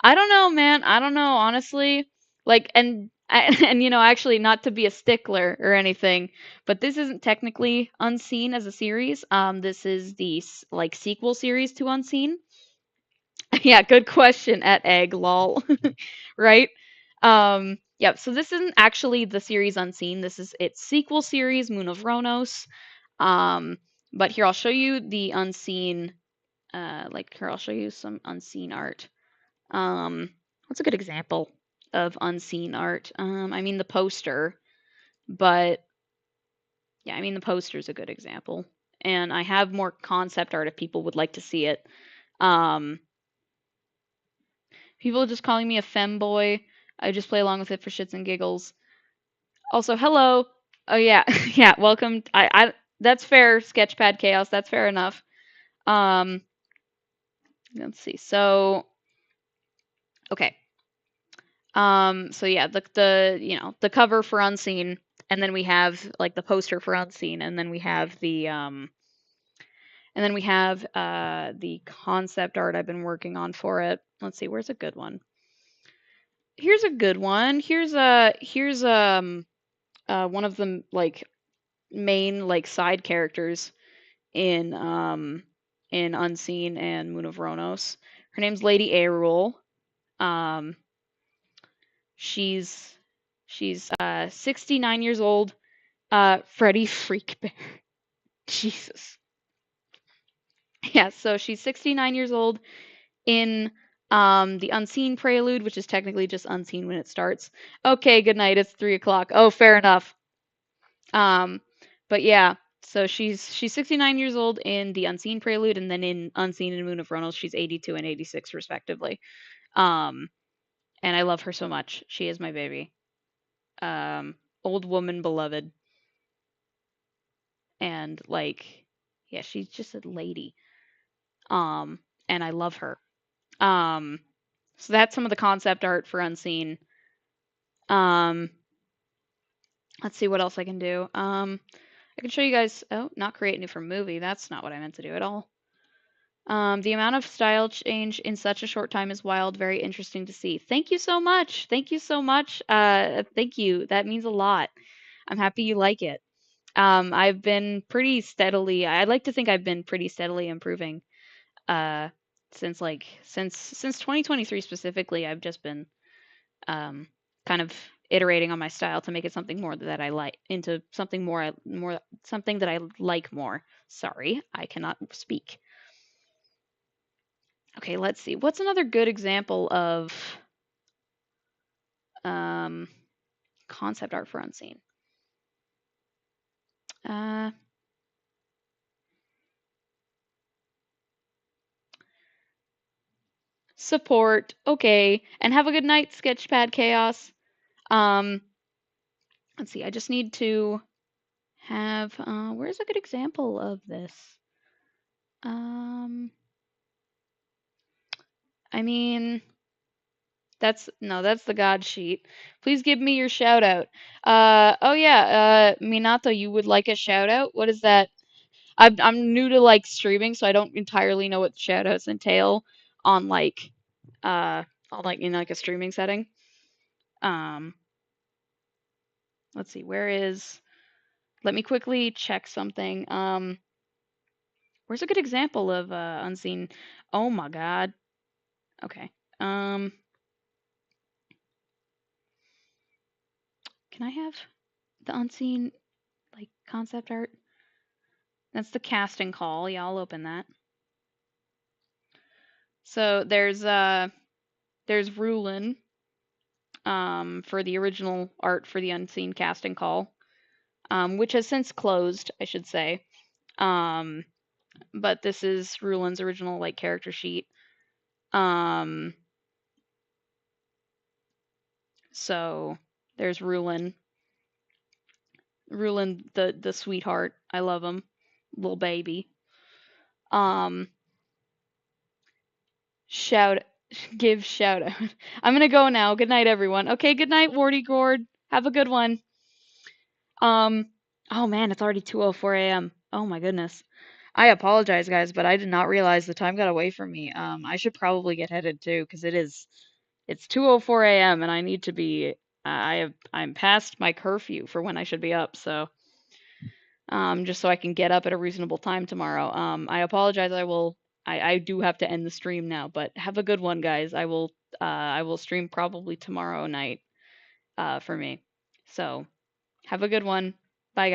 I don't know, man. I don't know, honestly. Like, and actually, not to be a stickler or anything, but this isn't technically Unseen as a series. This is the like sequel series to Unseen. Yeah, good question at egg lol. Right? Yep, so this isn't actually the series Unseen. This is its sequel series, Moon of Ronos. Um, but here I'll show you the Unseen like here I'll show you some Unseen art. What's a good example of Unseen art? I mean the poster, but yeah, I mean the poster's a good example. And I have more concept art if people would like to see it. Um, People are just calling me a femboy. I just play along with it for shits and giggles. Also, hello. Oh yeah, yeah. Welcome. I that's fair. Sketchpad chaos. That's fair enough. Um, let's see. So okay. So yeah, the the cover for Unseen, and then we have like the poster for Unseen, and then we have the concept art I've been working on for it. Let's see, where's a good one? here's a good one. Here's one of the like main like side characters in Unseen and Moon of Ronos. Her name's Lady Aerul. Um, she's 69 years old. Freddy Freakbear. Jesus. Yeah, so she's 69 years old in the Unseen Prelude, which is technically just Unseen when it starts. Okay, good night. It's 3 o'clock. Oh, fair enough. Um, but yeah, so she's 69 years old in the Unseen Prelude, and then in Unseen and Moon of Ronos, she's 82 and 86 respectively. Um, and I love her so much. She is my baby. Um, old woman beloved, and like, yeah, she's just a lady. Um, and I love her. Um, so that's some of the concept art for Unseen. Um, let's see what else I can do. I can show you guys. Oh, not create new for movie. That's not what I meant to do at all. The amount of style change in such a short time is wild, very interesting to see. Thank you so much. Thank you so much. Thank you. That means a lot. I'm happy you like it. I've been pretty steadily, I'd like to think I've been pretty steadily improving uh since 2023 specifically. I've just been um kind of iterating on my style to make it something more that I like into something more something that I like more. Sorry, I cannot speak. Okay, let's see. What's another good example of um, concept art for Unseen? Uh, support. Okay, and have a good night, Sketchpad Chaos. Um, let's see. I just need to have. Where's a good example of this? Um, I mean, that's no, that's the God sheet. Please give me your shout out. Oh yeah. Minato, you would like a shout out? What is that? I'm new to like streaming, so I don't entirely know what shoutouts entail on like uh on like in like a streaming setting. Um, let's see, where is let me quickly check something. Where's a good example of unseen? Oh my god. Okay. Um, can I have the unseen like concept art? That's the casting call. Yeah, I'll open that. So there's Rulin for the original art for the unseen casting call. Which has since closed, I should say. Um, but this is Rulin's original like character sheet. Um, so there's Rulin. Rulin, the sweetheart. I love him, little baby. Um, shout, give shout out. I'm gonna go now. Good night, everyone. Okay, good night, Warty Gord. Have a good one. Um, oh man, it's already 2:04 a.m. Oh my goodness. I apologize, guys, but I did not realize the time got away from me. I should probably get headed too, because it's 2:04 a.m. and I need to be. I'm past my curfew for when I should be up, so just so I can get up at a reasonable time tomorrow. I apologize. I do have to end the stream now, but have a good one, guys. I will stream probably tomorrow night for me. So have a good one. Bye, guys.